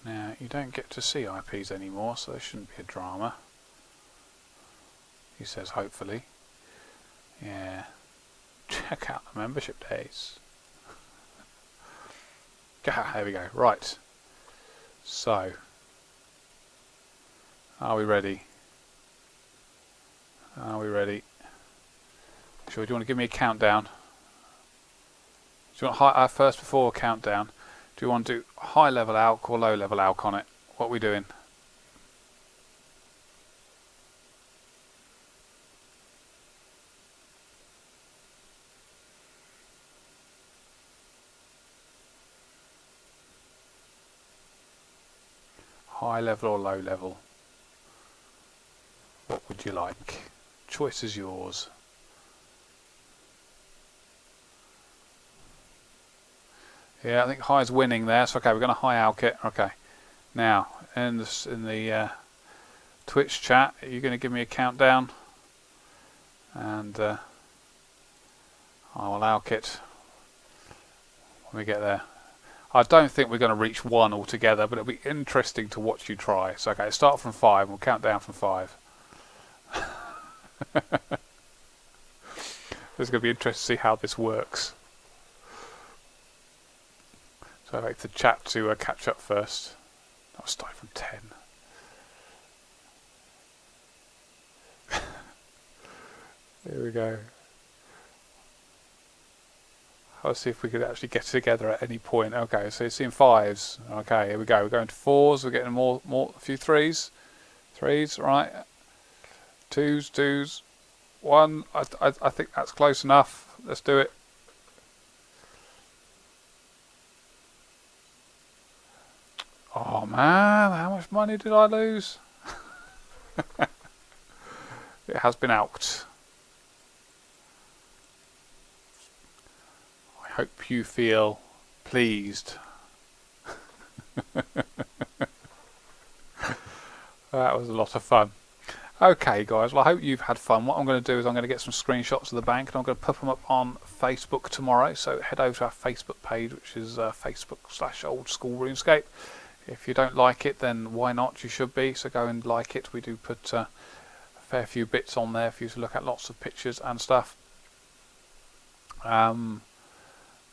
[SPEAKER 1] Now, you don't get to see IPs anymore, so there shouldn't be a drama. He says, hopefully. Yeah. Check out the membership days. There we go. Right. So, are we ready? Are we ready? Sure, do you want to give me a countdown? Do you want high, first before a countdown? Do you want to do high level alk or low level alk on it? What are we doing? high level or low level? What would you like? Choice is yours. Yeah, I think high's winning there. So okay, we're going to high alk it. Okay. Now, in the Twitch chat, are you going to give me a countdown? And I will alk it when we get there. I don't think we're going to reach 1 altogether, but it'll be interesting to watch you try. So okay, start from 5. We'll count down from 5. It's going to be interesting to see how this works. So I'd like the chat to catch up first. I'll start from 10. Here we go. I'll see if we could actually get together at any point. Okay, so you're seeing 5s. Okay, here we go. We're going to 4s. We're getting a few 3s. 3s, right. 2s. 1. I think that's close enough. Let's do it. Oh man, how much money did I lose? It has been alked. I hope you feel pleased. That was a lot of fun. Okay guys, well I hope you've had fun. What I'm going to do is I'm going to get some screenshots of the bank and I'm going to put them up on Facebook tomorrow. So head over to our Facebook page, which is Facebook/Old School RuneScape. If you don't like it, then why not? You should be. So go and like it. We do put a fair few bits on there for you to look at, lots of pictures and stuff. And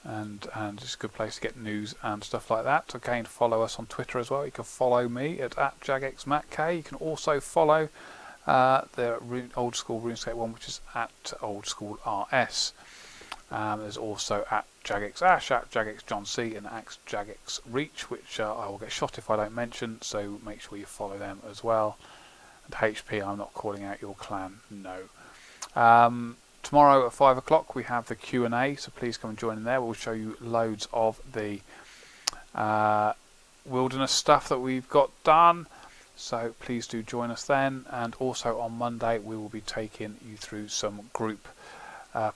[SPEAKER 1] it's a good place to get news and stuff like that. Okay, and follow us on Twitter as well. You can follow me at @JagXMattK. You can also follow the Old School RuneScape one, which is at Old School RS. There's also at JagXAsh, at JagXJohnC, and at JagXReach, which I will get shot if I don't mention, so make sure you follow them as well. And HP, I'm not calling out your clan, no. Tomorrow at 5 o'clock we have the Q&A, so please come and join in there. We'll show you loads of the wilderness stuff that we've got done, so please do join us then. And also on Monday we will be taking you through some group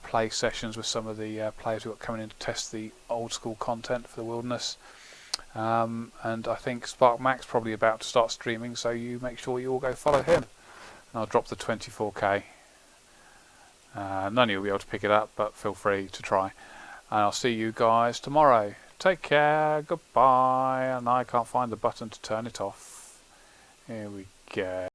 [SPEAKER 1] play sessions with some of the players who are coming in to test the old school content for the wilderness. And I think Spark Max probably about to start streaming, so you make sure you all go follow him. And I'll drop the 24k. None of you will be able to pick it up, but feel free to try. And I'll see you guys tomorrow. Take care, goodbye. And I can't find the button to turn it off. Here we go.